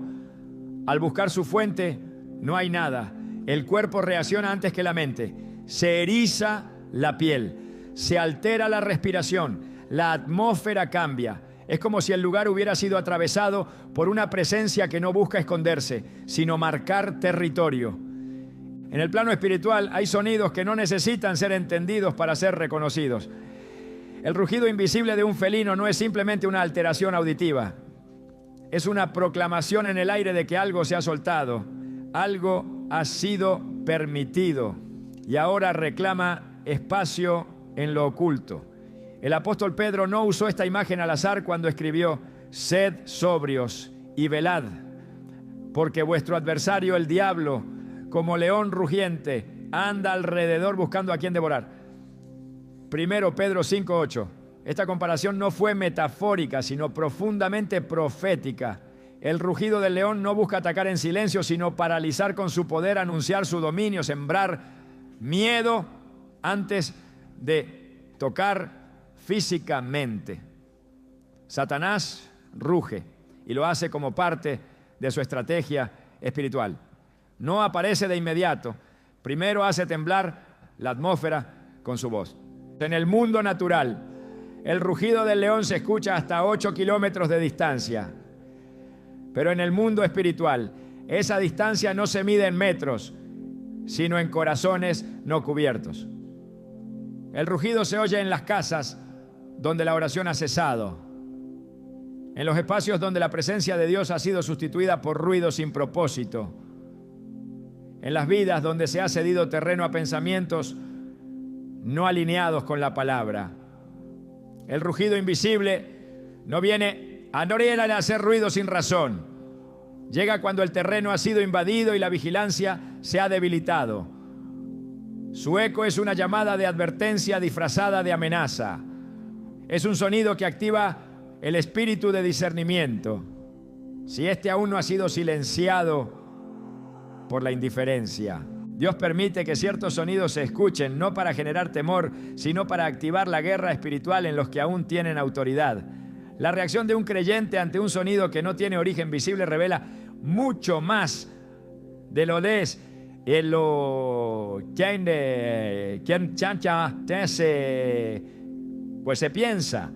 A: al buscar su fuente, no hay nada. El cuerpo reacciona antes que la mente. Se eriza la piel, se altera la respiración, la atmósfera cambia. Es como si el lugar hubiera sido atravesado por una presencia que no busca esconderse, sino marcar territorio. En el plano espiritual hay sonidos que no necesitan ser entendidos para ser reconocidos. El rugido invisible de un felino no es simplemente una alteración auditiva. Es una proclamación en el aire de que algo se ha soltado, algo ha sido permitido y ahora reclama espacio en lo oculto. El apóstol Pedro no usó esta imagen al azar cuando escribió: sed sobrios y velad, porque vuestro adversario el diablo, como león rugiente, anda alrededor buscando a quien devorar. 1 Pedro 5:8. Esta comparación no fue metafórica, sino profundamente profética. El rugido del león no busca atacar en silencio, sino paralizar con su poder, anunciar su dominio, sembrar miedo antes de tocar físicamente. Satanás ruge y lo hace como parte de su estrategia espiritual. No aparece de inmediato. Primero hace temblar la atmósfera con su voz. En el mundo natural, el rugido del león se escucha hasta 8 kilómetros de distancia. Pero en el mundo espiritual, esa distancia no se mide en metros, sino en corazones no cubiertos. El rugido se oye en las casas donde la oración ha cesado, en los espacios donde la presencia de Dios ha sido sustituida por ruido sin propósito, en las vidas donde se ha cedido terreno a pensamientos no alineados con la palabra. El rugido invisible no viene a hacer ruido sin razón. Llega cuando el terreno ha sido invadido y la vigilancia se ha debilitado. Su eco es una llamada de advertencia disfrazada de amenaza. Es un sonido que activa el espíritu de discernimiento. Si este aún no ha sido silenciado por la indiferencia. Dios permite que ciertos sonidos se escuchen, no para generar temor, sino para activar la guerra espiritual en los que aún tienen autoridad. La reacción de un creyente ante un sonido que no tiene origen visible revela mucho más de lo pues se piensa.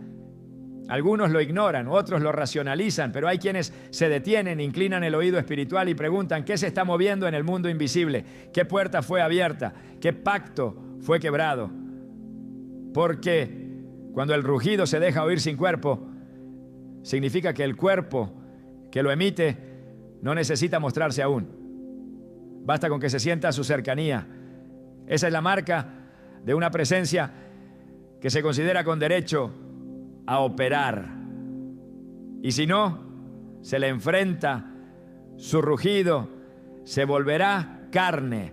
A: Algunos lo ignoran, otros lo racionalizan, pero hay quienes se detienen, inclinan el oído espiritual y preguntan qué se está moviendo en el mundo invisible, qué puerta fue abierta, qué pacto fue quebrado. Porque cuando el rugido se deja oír sin cuerpo, significa que el cuerpo que lo emite no necesita mostrarse aún. Basta con que se sienta a su cercanía. Esa es la marca de una presencia que se considera con derecho a operar. Y si no, se le enfrenta, su rugido se volverá carne.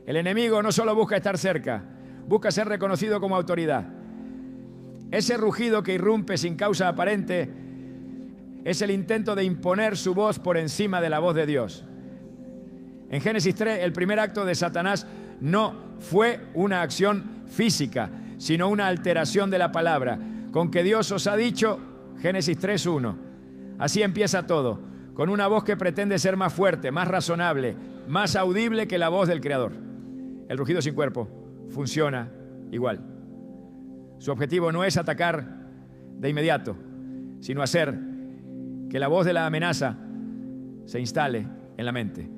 A: El enemigo no solo busca estar cerca, busca ser reconocido como autoridad. Ese rugido que irrumpe sin causa aparente es el intento de imponer su voz por encima de la voz de Dios. En Génesis 3, el primer acto de Satanás no fue una acción física, sino una alteración de la palabra. Con que Dios os ha dicho, Génesis 3:1. Así empieza todo, con una voz que pretende ser más fuerte, más razonable, más audible que la voz del Creador. El rugido sin cuerpo funciona igual. Su objetivo no es atacar de inmediato, sino hacer que la voz de la amenaza se instale en la mente,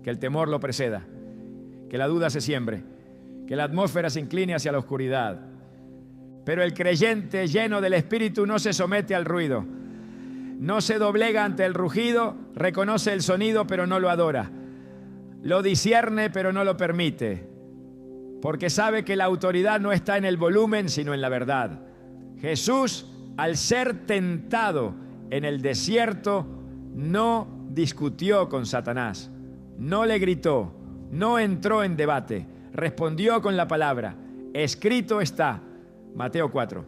A: que el temor lo preceda, que la duda se siembre, que la atmósfera se incline hacia la oscuridad. Pero el creyente lleno del Espíritu no se somete al ruido, no se doblega ante el rugido, reconoce el sonido pero no lo adora, lo discierne pero no lo permite, porque sabe que la autoridad no está en el volumen sino en la verdad. Jesús, al ser tentado en el desierto, no discutió con Satanás, no le gritó, no entró en debate, respondió con la palabra. Escrito está, Mateo 4.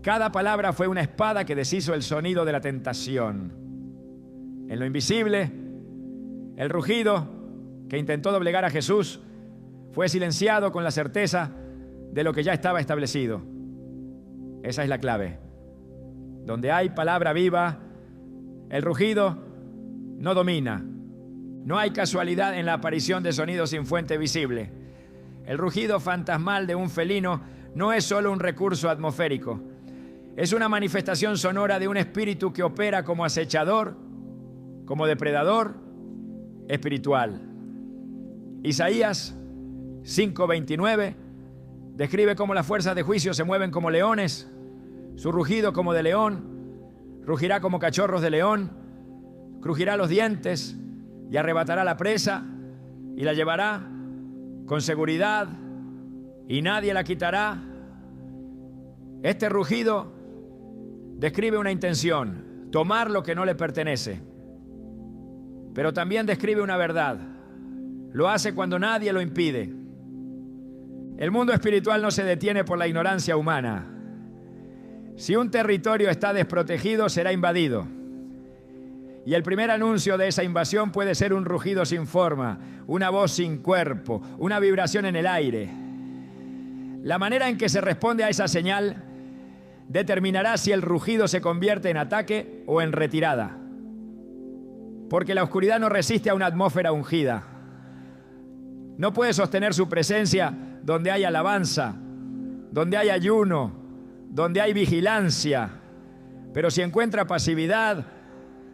A: Cada palabra fue una espada que deshizo el sonido de la tentación. En lo invisible, el rugido que intentó doblegar a Jesús fue silenciado con la certeza de lo que ya estaba establecido. Esa es la clave. Donde hay palabra viva, el rugido no domina. No hay casualidad en la aparición de sonidos sin fuente visible. El rugido fantasmal de un felino no es solo un recurso atmosférico. Es una manifestación sonora de un espíritu que opera como acechador, como depredador espiritual. Isaías 5:29 describe cómo las fuerzas de juicio se mueven como leones, su rugido como de león, rugirá como cachorros de león, crujirá los dientes y arrebatará la presa y la llevará con seguridad y nadie la quitará. Este rugido describe una intención, tomar lo que no le pertenece, pero también describe una verdad. Lo hace cuando nadie lo impide. El mundo espiritual no se detiene por la ignorancia humana. Si un territorio está desprotegido, será invadido. Y el primer anuncio de esa invasión puede ser un rugido sin forma, una voz sin cuerpo, una vibración en el aire. La manera en que se responde a esa señal determinará si el rugido se convierte en ataque o en retirada. Porque la oscuridad no resiste a una atmósfera ungida. No puede sostener su presencia donde hay alabanza, donde hay ayuno, donde hay vigilancia. Pero si encuentra pasividad,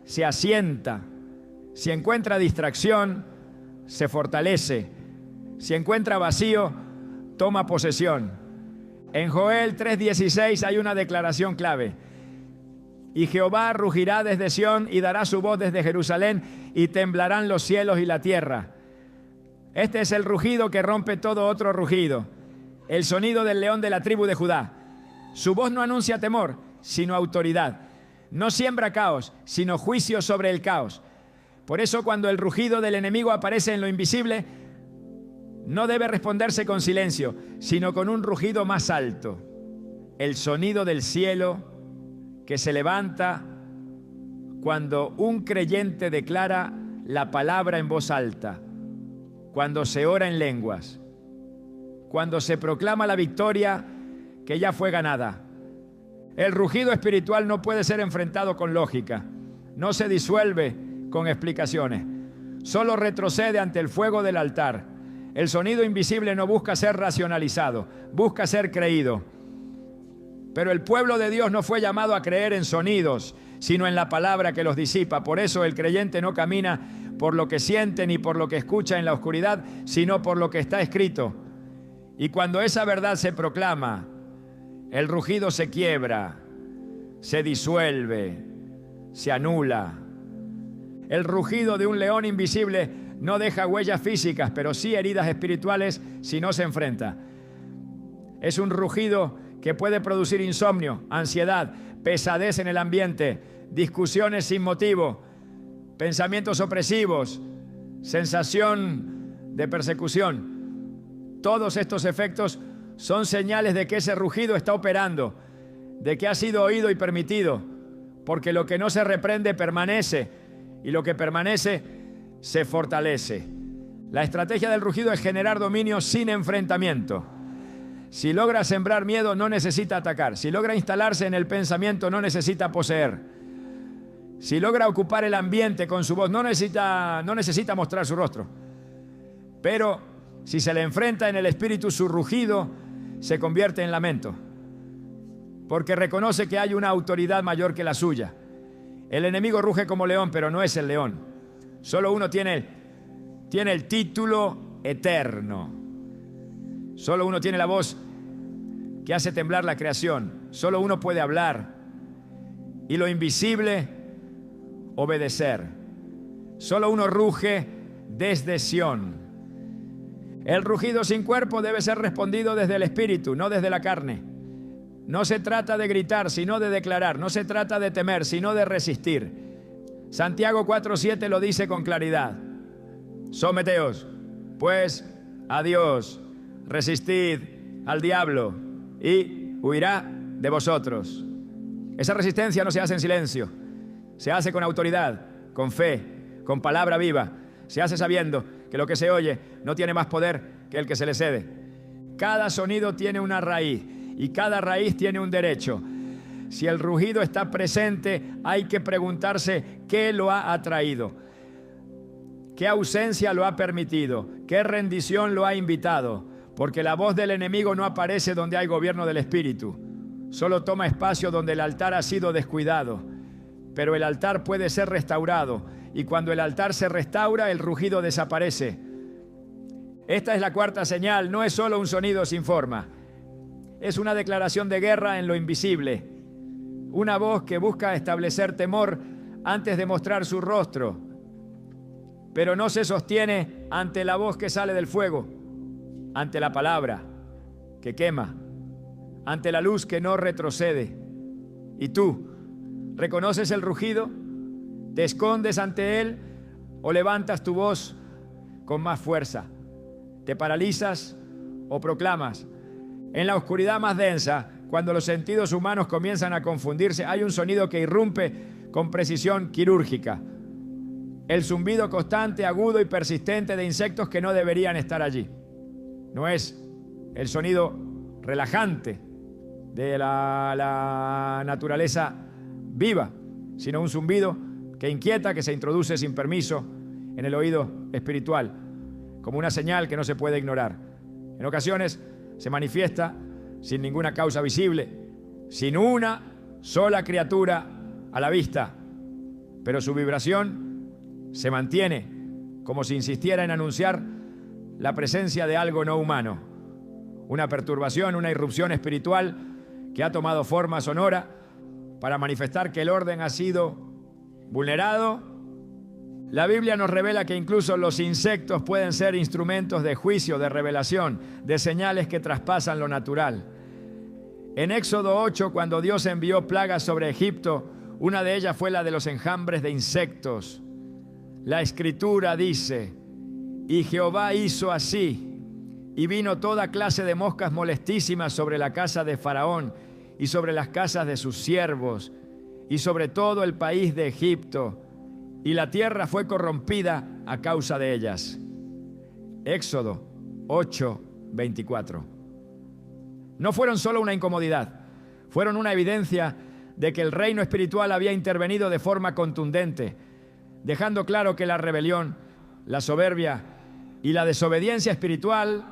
A: se asienta. Si encuentra distracción, se fortalece. Si encuentra vacío, toma posesión. En Joel 3:16 hay una declaración clave. Y Jehová rugirá desde Sión y dará su voz desde Jerusalén y temblarán los cielos y la tierra. Este es el rugido que rompe todo otro rugido. El sonido del león de la tribu de Judá. Su voz no anuncia temor, sino autoridad. No siembra caos, sino juicio sobre el caos. Por eso cuando el rugido del enemigo aparece en lo invisible, no debe responderse con silencio, sino con un rugido más alto. El sonido del cielo que se levanta cuando un creyente declara la palabra en voz alta, cuando se ora en lenguas, cuando se proclama la victoria que ya fue ganada. El rugido espiritual no puede ser enfrentado con lógica, no se disuelve con explicaciones, solo retrocede ante el fuego del altar. El sonido invisible no busca ser racionalizado, busca ser creído. Pero el pueblo de Dios no fue llamado a creer en sonidos, sino en la palabra que los disipa. Por eso el creyente no camina por lo que siente ni por lo que escucha en la oscuridad, sino por lo que está escrito. Y cuando esa verdad se proclama, el rugido se quiebra, se disuelve, se anula. El rugido de un león invisible no deja huellas físicas, pero sí heridas espirituales si no se enfrenta. Es un rugido que puede producir insomnio, ansiedad, pesadez en el ambiente, discusiones sin motivo, pensamientos opresivos, sensación de persecución. Todos estos efectos son señales de que ese rugido está operando, de que ha sido oído y permitido, porque lo que no se reprende permanece y lo que permanece se fortalece. La estrategia del rugido es generar dominio sin enfrentamiento. Si logra sembrar miedo, no necesita atacar. Si logra instalarse en el pensamiento, no necesita poseer. Si logra ocupar el ambiente con su voz, no necesita mostrar su rostro. Pero si se le enfrenta en el espíritu, su rugido se convierte en lamento, porque reconoce que hay una autoridad mayor que la suya. El enemigo ruge como león, pero no es el león. Solo uno tiene el título eterno. Solo uno tiene la voz que hace temblar la creación. Solo uno puede hablar y lo invisible obedecer. Solo uno ruge desde Sión. El rugido sin cuerpo debe ser respondido desde el espíritu, no desde la carne. No se trata de gritar, sino de declarar. No se trata de temer, sino de resistir. Santiago 4:7 lo dice con claridad. Someteos, pues, a Dios. Resistid al diablo y huirá de vosotros. Esa resistencia no se hace en silencio. Se hace con autoridad, con fe, con palabra viva. Se hace sabiendo que lo que se oye no tiene más poder que el que se le cede. Cada sonido tiene una raíz y cada raíz tiene un derecho. Si el rugido está presente, hay que preguntarse qué lo ha atraído, qué ausencia lo ha permitido, qué rendición lo ha invitado, porque la voz del enemigo no aparece donde hay gobierno del espíritu. Solo toma espacio donde el altar ha sido descuidado. Pero el altar puede ser restaurado, y cuando el altar se restaura, el rugido desaparece. Esta es la cuarta señal. No es solo un sonido sin forma. Es una declaración de guerra en lo invisible. Una voz que busca establecer temor antes de mostrar su rostro, pero no se sostiene ante la voz que sale del fuego, ante la palabra que quema, ante la luz que no retrocede. ¿Y tú reconoces el rugido? ¿Te escondes ante él o levantas tu voz con más fuerza? ¿Te paralizas o proclamas? En la oscuridad más densa, cuando los sentidos humanos comienzan a confundirse, hay un sonido que irrumpe con precisión quirúrgica. el zumbido constante, agudo y persistente de insectos que no deberían estar allí. No es el sonido relajante de la naturaleza viva, sino un zumbido que inquieta, que se introduce sin permiso en el oído espiritual, como una señal que no se puede ignorar. En ocasiones se manifiesta sin ninguna causa visible, sin una sola criatura a la vista, pero su vibración se mantiene como si insistiera en anunciar la presencia de algo no humano, una perturbación, una irrupción espiritual que ha tomado forma sonora para manifestar que el orden ha sido vulnerado. La Biblia nos revela que incluso los insectos pueden ser instrumentos de juicio, de revelación, de señales que traspasan lo natural. En Éxodo 8, cuando Dios envió plagas sobre Egipto, una de ellas fue la de los enjambres de insectos. La Escritura dice: y Jehová hizo así, y vino toda clase de moscas molestísimas sobre la casa de Faraón y sobre las casas de sus siervos y sobre todo el país de Egipto, y la tierra fue corrompida a causa de ellas. Éxodo 8:24. No fueron solo una incomodidad, fueron una evidencia de que el reino espiritual había intervenido de forma contundente, dejando claro que la rebelión, la soberbia y la desobediencia espiritual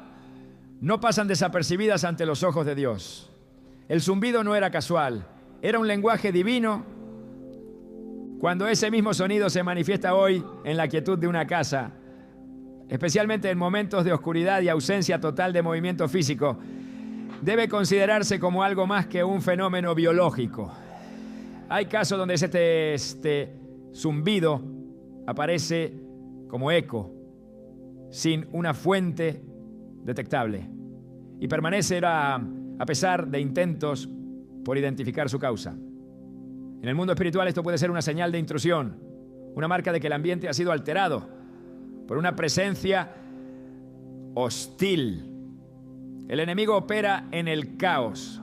A: no pasan desapercibidas ante los ojos de Dios. El zumbido no era casual, era un lenguaje divino. Cuando ese mismo sonido se manifiesta hoy en la quietud de una casa, especialmente en momentos de oscuridad y ausencia total de movimiento físico, debe considerarse como algo más que un fenómeno biológico. Hay casos donde este zumbido aparece como eco, sin una fuente detectable, y permanecerá a pesar de intentos por identificar su causa. En el mundo espiritual esto puede ser una señal de intrusión, una marca de que el ambiente ha sido alterado por una presencia hostil. El enemigo opera en el caos,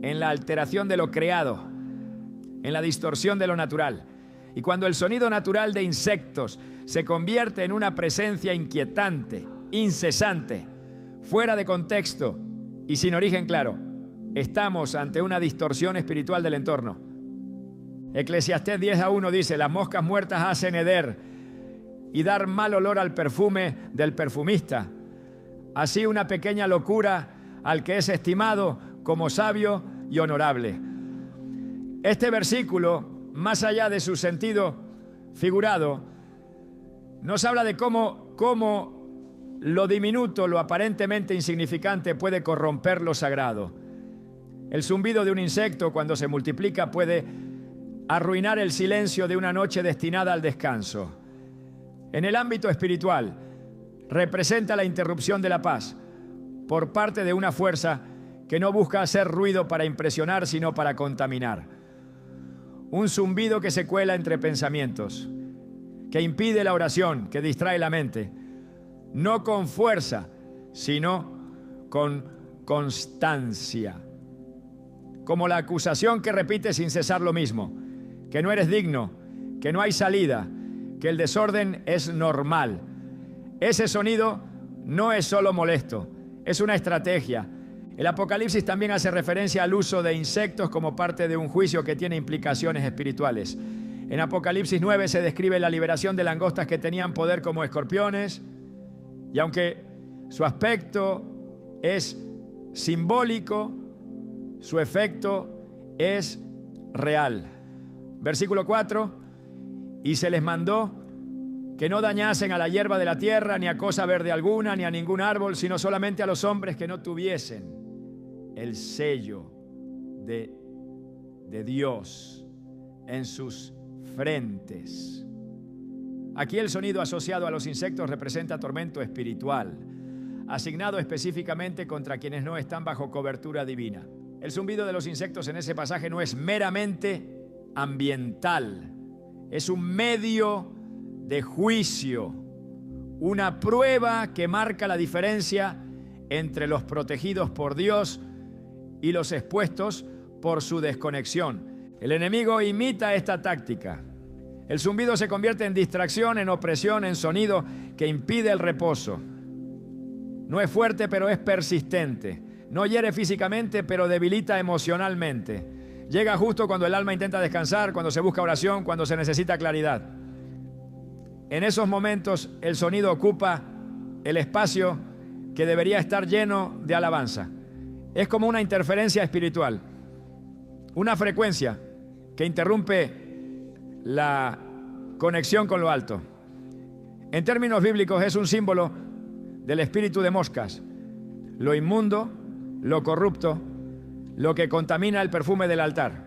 A: en la alteración de lo creado, en la distorsión de lo natural. Y cuando el sonido natural de insectos se convierte en una presencia inquietante, incesante, fuera de contexto y sin origen claro, estamos ante una distorsión espiritual del entorno. Eclesiastés 10:1 dice: las moscas muertas hacen heder y dar mal olor al perfume del perfumista. Así una pequeña locura al que es estimado como sabio y honorable. Este versículo, más allá de su sentido figurado, nos habla de cómo lo diminuto, lo aparentemente insignificante puede corromper lo sagrado. El zumbido de un insecto, cuando se multiplica, puede arruinar el silencio de una noche destinada al descanso. En el ámbito espiritual, representa la interrupción de la paz por parte de una fuerza que no busca hacer ruido para impresionar, sino para contaminar. Un zumbido que se cuela entre pensamientos, que impide la oración, que distrae la mente, no con fuerza, sino con constancia. Como la acusación que repite sin cesar lo mismo, que no eres digno, que no hay salida, que el desorden es normal. Ese sonido no es solo molesto, es una estrategia. El Apocalipsis también hace referencia al uso de insectos como parte de un juicio que tiene implicaciones espirituales. En Apocalipsis 9 se describe la liberación de langostas que tenían poder como escorpiones, y aunque su aspecto es simbólico, su efecto es real. Versículo 4: y se les mandó que no dañasen a la hierba de la tierra, ni a cosa verde alguna, ni a ningún árbol, sino solamente a los hombres que no tuviesen el sello de Dios en sus frentes. Aquí el sonido asociado a los insectos representa tormento espiritual, asignado específicamente contra quienes no están bajo cobertura divina. El zumbido de los insectos en ese pasaje no es meramente ambiental, es un medio de juicio, una prueba que marca la diferencia entre los protegidos por Dios y los expuestos por su desconexión. El enemigo imita esta táctica. El zumbido se convierte en distracción, en opresión, en sonido que impide el reposo. No es fuerte, pero es persistente. No hiere físicamente, pero debilita emocionalmente. Llega justo cuando el alma intenta descansar, cuando se busca oración, cuando se necesita claridad. En esos momentos el sonido ocupa el espacio que debería estar lleno de alabanza. Es como una interferencia espiritual, una frecuencia que interrumpe la conexión con lo alto. En términos bíblicos es un símbolo del espíritu de moscas, lo inmundo, lo corrupto, lo que contamina el perfume del altar.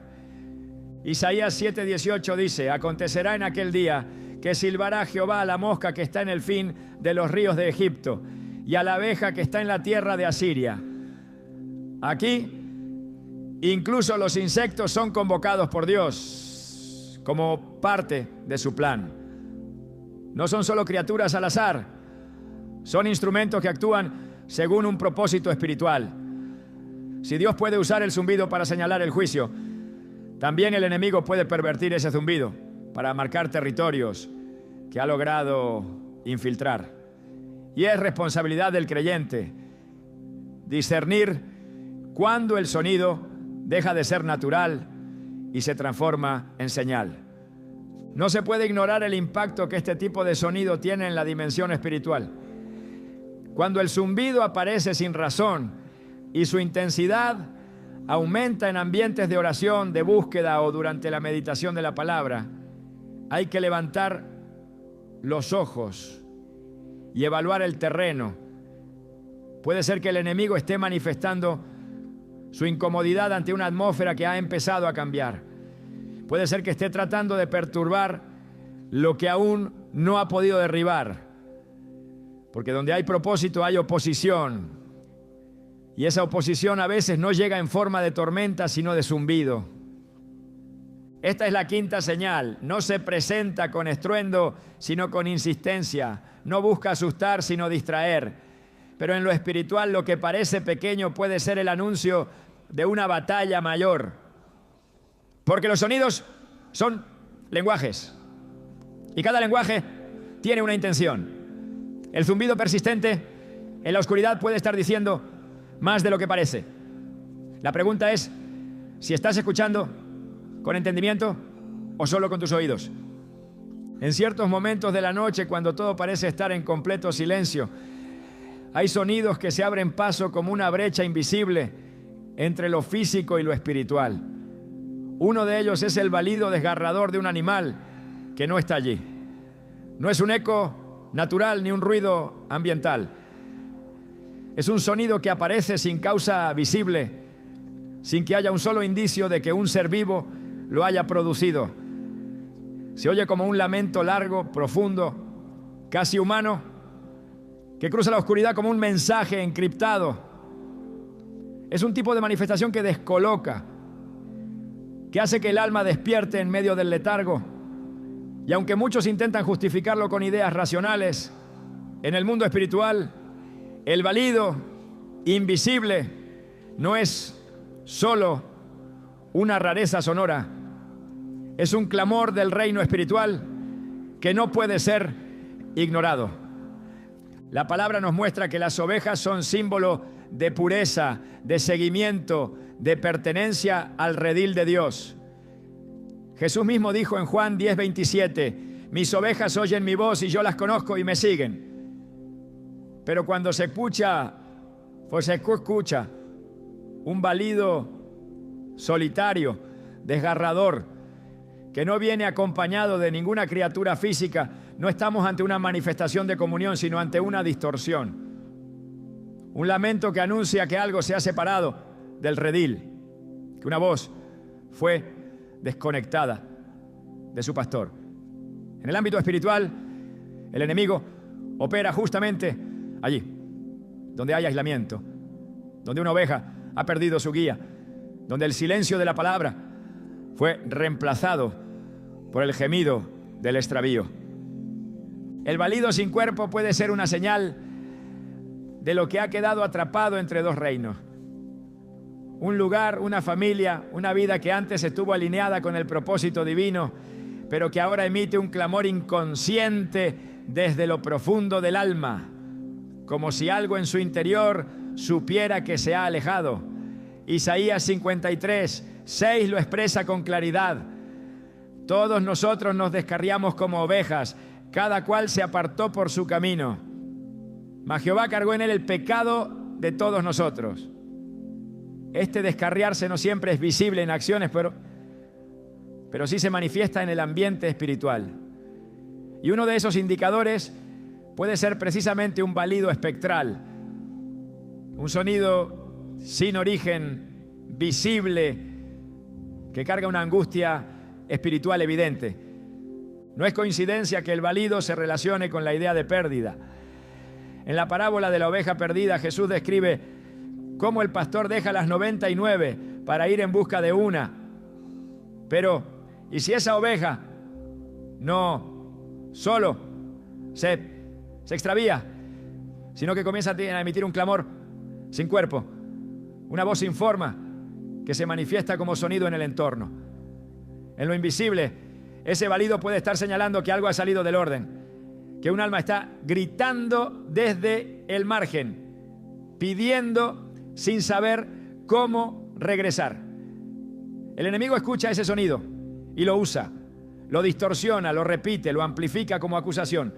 A: Isaías 7:18 dice: acontecerá en aquel día que silbará Jehová a la mosca que está en el fin de los ríos de Egipto y a la abeja que está en la tierra de Asiria. Aquí, incluso los insectos son convocados por Dios como parte de su plan. No son solo criaturas al azar, son instrumentos que actúan según un propósito espiritual. Si Dios puede usar el zumbido para señalar el juicio, también el enemigo puede pervertir ese zumbido para marcar territorios que ha logrado infiltrar. Y es responsabilidad del creyente discernir cuándo el sonido deja de ser natural y se transforma en señal. No se puede ignorar el impacto que este tipo de sonido tiene en la dimensión espiritual. Cuando el zumbido aparece sin razón y su intensidad aumenta en ambientes de oración, de búsqueda o durante la meditación de la palabra, hay que levantar los ojos y evaluar el terreno. Puede ser que el enemigo esté manifestando su incomodidad ante una atmósfera que ha empezado a cambiar. Puede ser que esté tratando de perturbar lo que aún no ha podido derribar. Porque donde hay propósito hay oposición. Y esa oposición a veces no llega en forma de tormenta, sino de zumbido. Esta es la quinta señal. No se presenta con estruendo, sino con insistencia. No busca asustar, sino distraer. Pero en lo espiritual, lo que parece pequeño puede ser el anuncio de una batalla mayor. Porque los sonidos son lenguajes. Y cada lenguaje tiene una intención. El zumbido persistente en la oscuridad puede estar diciendo más de lo que parece. La pregunta es si estás escuchando con entendimiento o solo con tus oídos. En ciertos momentos de la noche, cuando todo parece estar en completo silencio, hay sonidos que se abren paso como una brecha invisible entre lo físico y lo espiritual. Uno de ellos es el balido desgarrador de un animal que no está allí. No es un eco natural ni un ruido ambiental. Es un sonido que aparece sin causa visible, sin que haya un solo indicio de que un ser vivo lo haya producido. Se oye como un lamento largo, profundo, casi humano, que cruza la oscuridad como un mensaje encriptado. Es un tipo de manifestación que descoloca, que hace que el alma despierte en medio del letargo. Y aunque muchos intentan justificarlo con ideas racionales, en el mundo espiritual, el balido invisible no es solo una rareza sonora, es un clamor del reino espiritual que no puede ser ignorado. La palabra nos muestra que las ovejas son símbolo de pureza, de seguimiento, de pertenencia al redil de Dios. Jesús mismo dijo en Juan 10:27, mis ovejas oyen mi voz y yo las conozco y me siguen. Pero cuando se escucha un balido solitario, desgarrador, que no viene acompañado de ninguna criatura física, no estamos ante una manifestación de comunión, sino ante una distorsión. Un lamento que anuncia que algo se ha separado del redil, que una voz fue desconectada de su pastor. En el ámbito espiritual, el enemigo opera justamente allí, donde hay aislamiento, donde una oveja ha perdido su guía, donde el silencio de la palabra fue reemplazado por el gemido del extravío. El balido sin cuerpo puede ser una señal de lo que ha quedado atrapado entre dos reinos. Un lugar, una familia, una vida que antes estuvo alineada con el propósito divino, pero que ahora emite un clamor inconsciente desde lo profundo del alma, como si algo en su interior supiera que se ha alejado. Isaías 53:6 lo expresa con claridad. Todos nosotros nos descarriamos como ovejas, cada cual se apartó por su camino. Mas Jehová cargó en él el pecado de todos nosotros. Este descarriarse no siempre es visible en acciones, pero sí se manifiesta en el ambiente espiritual. Y uno de esos indicadores puede ser precisamente un balido espectral, un sonido sin origen visible que carga una angustia espiritual evidente. No es coincidencia que el balido se relacione con la idea de pérdida. En la parábola de la oveja perdida, Jesús describe cómo el pastor deja las 99 para ir en busca de una. Pero, ¿y si esa oveja no solo se extravía, sino que comienza a emitir un clamor sin cuerpo, una voz sin forma que se manifiesta como sonido en el entorno? En lo invisible, ese balido puede estar señalando que algo ha salido del orden, que un alma está gritando desde el margen, pidiendo sin saber cómo regresar. El enemigo escucha ese sonido y lo usa, lo distorsiona, lo repite, lo amplifica como acusación.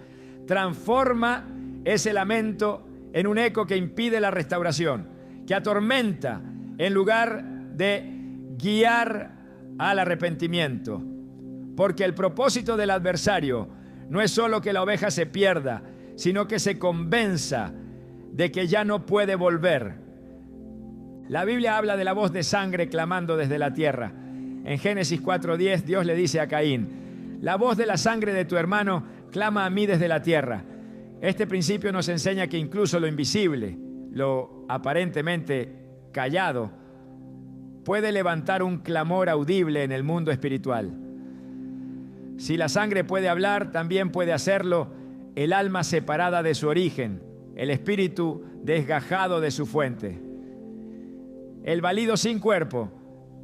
A: Transforma ese lamento en un eco que impide la restauración, que atormenta en lugar de guiar al arrepentimiento. Porque el propósito del adversario no es solo que la oveja se pierda, sino que se convenza de que ya no puede volver. La Biblia habla de la voz de sangre clamando desde la tierra. En Génesis 4:10 Dios le dice a Caín: la voz de la sangre de tu hermano clama a mí desde la tierra. Este principio nos enseña que incluso lo invisible, lo aparentemente callado, puede levantar un clamor audible en el mundo espiritual. Si la sangre puede hablar, también puede hacerlo el alma separada de su origen, el espíritu desgajado de su fuente. El balido sin cuerpo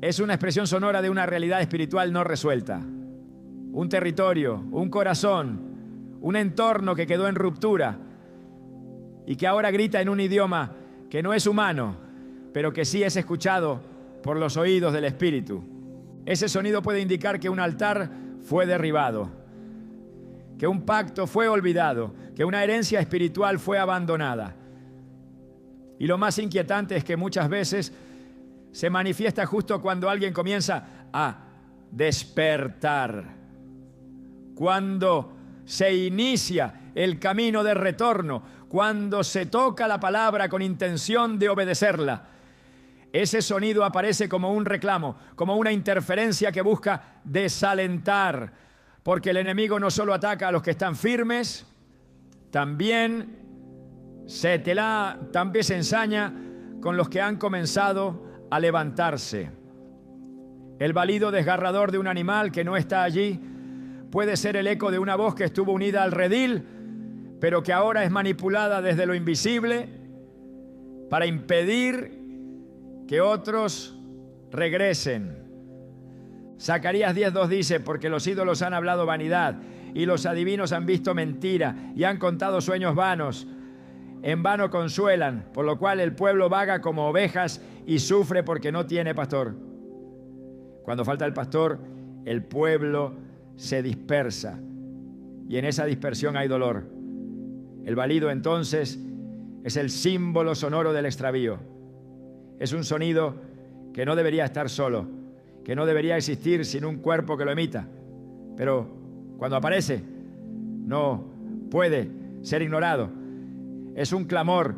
A: es una expresión sonora de una realidad espiritual no resuelta. Un territorio, un corazón, un entorno que quedó en ruptura y que ahora grita en un idioma que no es humano, pero que sí es escuchado por los oídos del espíritu. Ese sonido puede indicar que un altar fue derribado, que un pacto fue olvidado, que una herencia espiritual fue abandonada. Y lo más inquietante es que muchas veces se manifiesta justo cuando alguien comienza a despertar, cuando se inicia el camino de retorno, cuando se toca la palabra con intención de obedecerla. Ese sonido aparece como un reclamo, como una interferencia que busca desalentar, porque el enemigo no solo ataca a los que están firmes, también se ensaña con los que han comenzado a levantarse. El balido desgarrador de un animal que no está allí puede ser el eco de una voz que estuvo unida al redil, pero que ahora es manipulada desde lo invisible para impedir que otros regresen. Zacarías 10:2 dice: porque los ídolos han hablado vanidad y los adivinos han visto mentira y han contado sueños vanos. En vano consuelan, por lo cual el pueblo vaga como ovejas y sufre porque no tiene pastor. Cuando falta el pastor, el pueblo se dispersa y en esa dispersión hay dolor. El balido entonces es el símbolo sonoro del extravío. Es un sonido que no debería estar solo, que no debería existir sin un cuerpo que lo emita. Pero cuando aparece, no puede ser ignorado. Es un clamor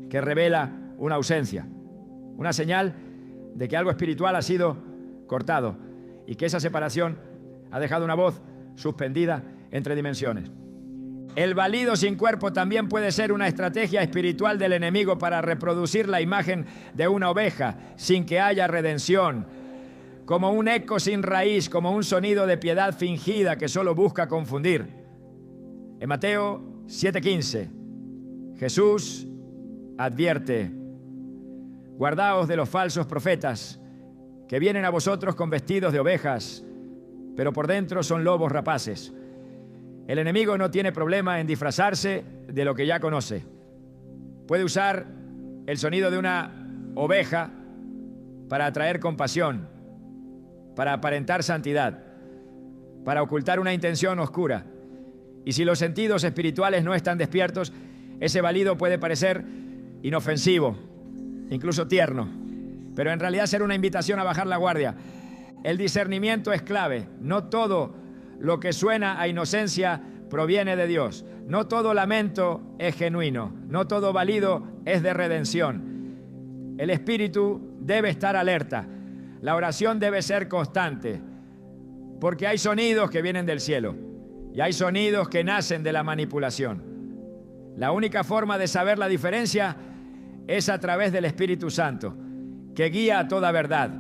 A: que revela una ausencia, una señal de que algo espiritual ha sido cortado y que esa separación ha dejado una voz suspendida entre dimensiones. El balido sin cuerpo también puede ser una estrategia espiritual del enemigo para reproducir la imagen de una oveja sin que haya redención, como un eco sin raíz, como un sonido de piedad fingida que solo busca confundir. En Mateo 7:15, Jesús advierte: guardaos de los falsos profetas que vienen a vosotros con vestidos de ovejas, pero por dentro son lobos rapaces. El enemigo no tiene problema en disfrazarse de lo que ya conoce. Puede usar el sonido de una oveja para atraer compasión, para aparentar santidad, para ocultar una intención oscura. Y si los sentidos espirituales no están despiertos, ese balido puede parecer inofensivo, incluso tierno, pero en realidad será una invitación a bajar la guardia. El discernimiento es clave. No todo lo que suena a inocencia proviene de Dios. No todo lamento es genuino. No todo balido es de redención. El espíritu debe estar alerta. La oración debe ser constante, porque hay sonidos que vienen del cielo y hay sonidos que nacen de la manipulación. La única forma de saber la diferencia es a través del Espíritu Santo, que guía a toda verdad.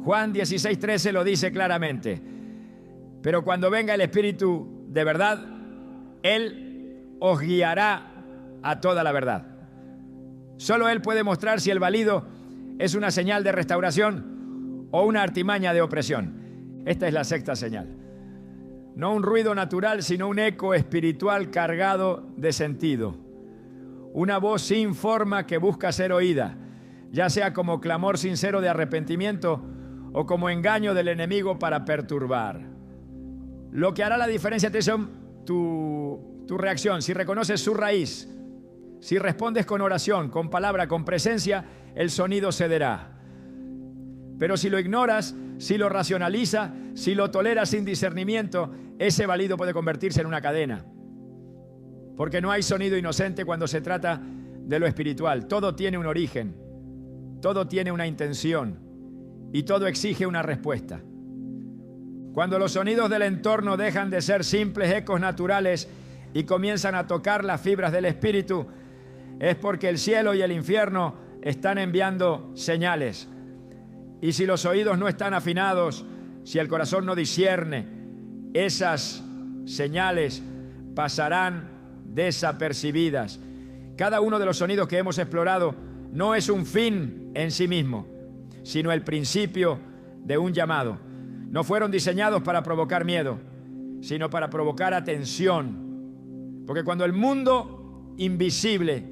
A: Juan 16:13 lo dice claramente. Pero cuando venga el Espíritu de verdad, Él os guiará a toda la verdad. Solo Él puede mostrar si el balido es una señal de restauración o una artimaña de opresión. Esta es la sexta señal. No un ruido natural, sino un eco espiritual cargado de sentido. Una voz sin forma que busca ser oída, ya sea como clamor sincero de arrepentimiento o como engaño del enemigo para perturbar. Lo que hará la diferencia es tu reacción. Si reconoces su raíz, si respondes con oración, con palabra, con presencia, el sonido cederá. Pero si lo ignoras, si lo racionalizas, si lo toleras sin discernimiento, ese balido puede convertirse en una cadena. Porque no hay sonido inocente cuando se trata de lo espiritual. Todo tiene un origen, todo tiene una intención y todo exige una respuesta. Cuando los sonidos del entorno dejan de ser simples ecos naturales y comienzan a tocar las fibras del espíritu, es porque el cielo y el infierno están enviando señales. Y si los oídos no están afinados, si el corazón no discierne, esas señales pasarán desapercibidas. Cada uno de los sonidos que hemos explorado no es un fin en sí mismo, sino el principio de un llamado. No fueron diseñados para provocar miedo, sino para provocar atención. Porque cuando el mundo invisible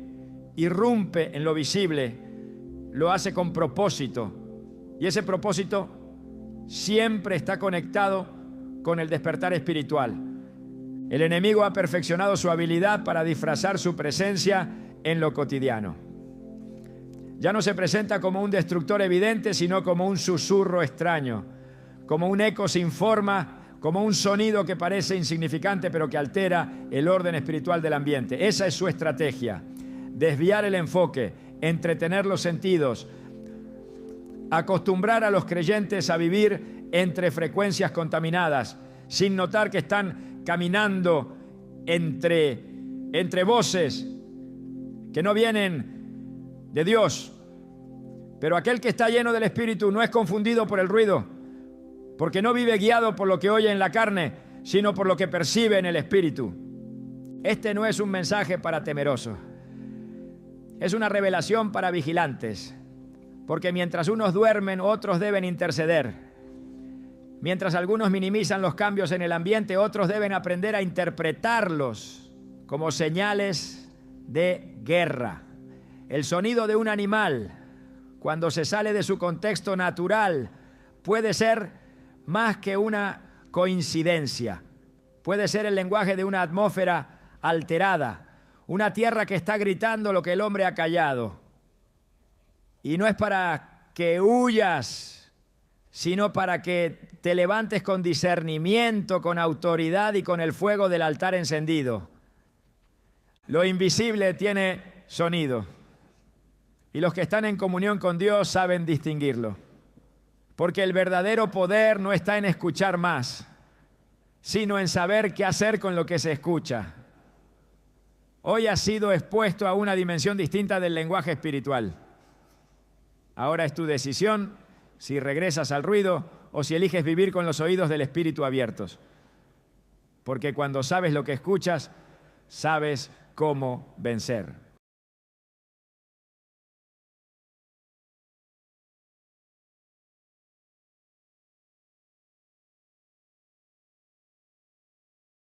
A: irrumpe en lo visible, lo hace con propósito. Y ese propósito siempre está conectado con el despertar espiritual. El enemigo ha perfeccionado su habilidad para disfrazar su presencia en lo cotidiano. Ya no se presenta como un destructor evidente, sino como un susurro extraño, como un eco sin forma, como un sonido que parece insignificante pero que altera el orden espiritual del ambiente. Esa es su estrategia: desviar el enfoque, entretener los sentidos, acostumbrar a los creyentes a vivir entre frecuencias contaminadas, sin notar que están caminando entre voces que no vienen de Dios. Pero aquel que está lleno del Espíritu no es confundido por el ruido, porque no vive guiado por lo que oye en la carne, sino por lo que percibe en el Espíritu. Este no es un mensaje para temerosos, es una revelación para vigilantes, porque mientras unos duermen, otros deben interceder. Mientras algunos minimizan los cambios en el ambiente, otros deben aprender a interpretarlos como señales de guerra. El sonido de un animal, cuando se sale de su contexto natural, puede ser más que una coincidencia. Puede ser el lenguaje de una atmósfera alterada, una tierra que está gritando lo que el hombre ha callado. Y no es para que huyas, sino para que te levantes con discernimiento, con autoridad y con el fuego del altar encendido. Lo invisible tiene sonido, y los que están en comunión con Dios saben distinguirlo. Porque el verdadero poder no está en escuchar más, sino en saber qué hacer con lo que se escucha. Hoy has sido expuesto a una dimensión distinta del lenguaje espiritual. Ahora es tu decisión si regresas al ruido o si eliges vivir con los oídos del Espíritu abiertos. Porque cuando sabes lo que escuchas, sabes cómo vencer.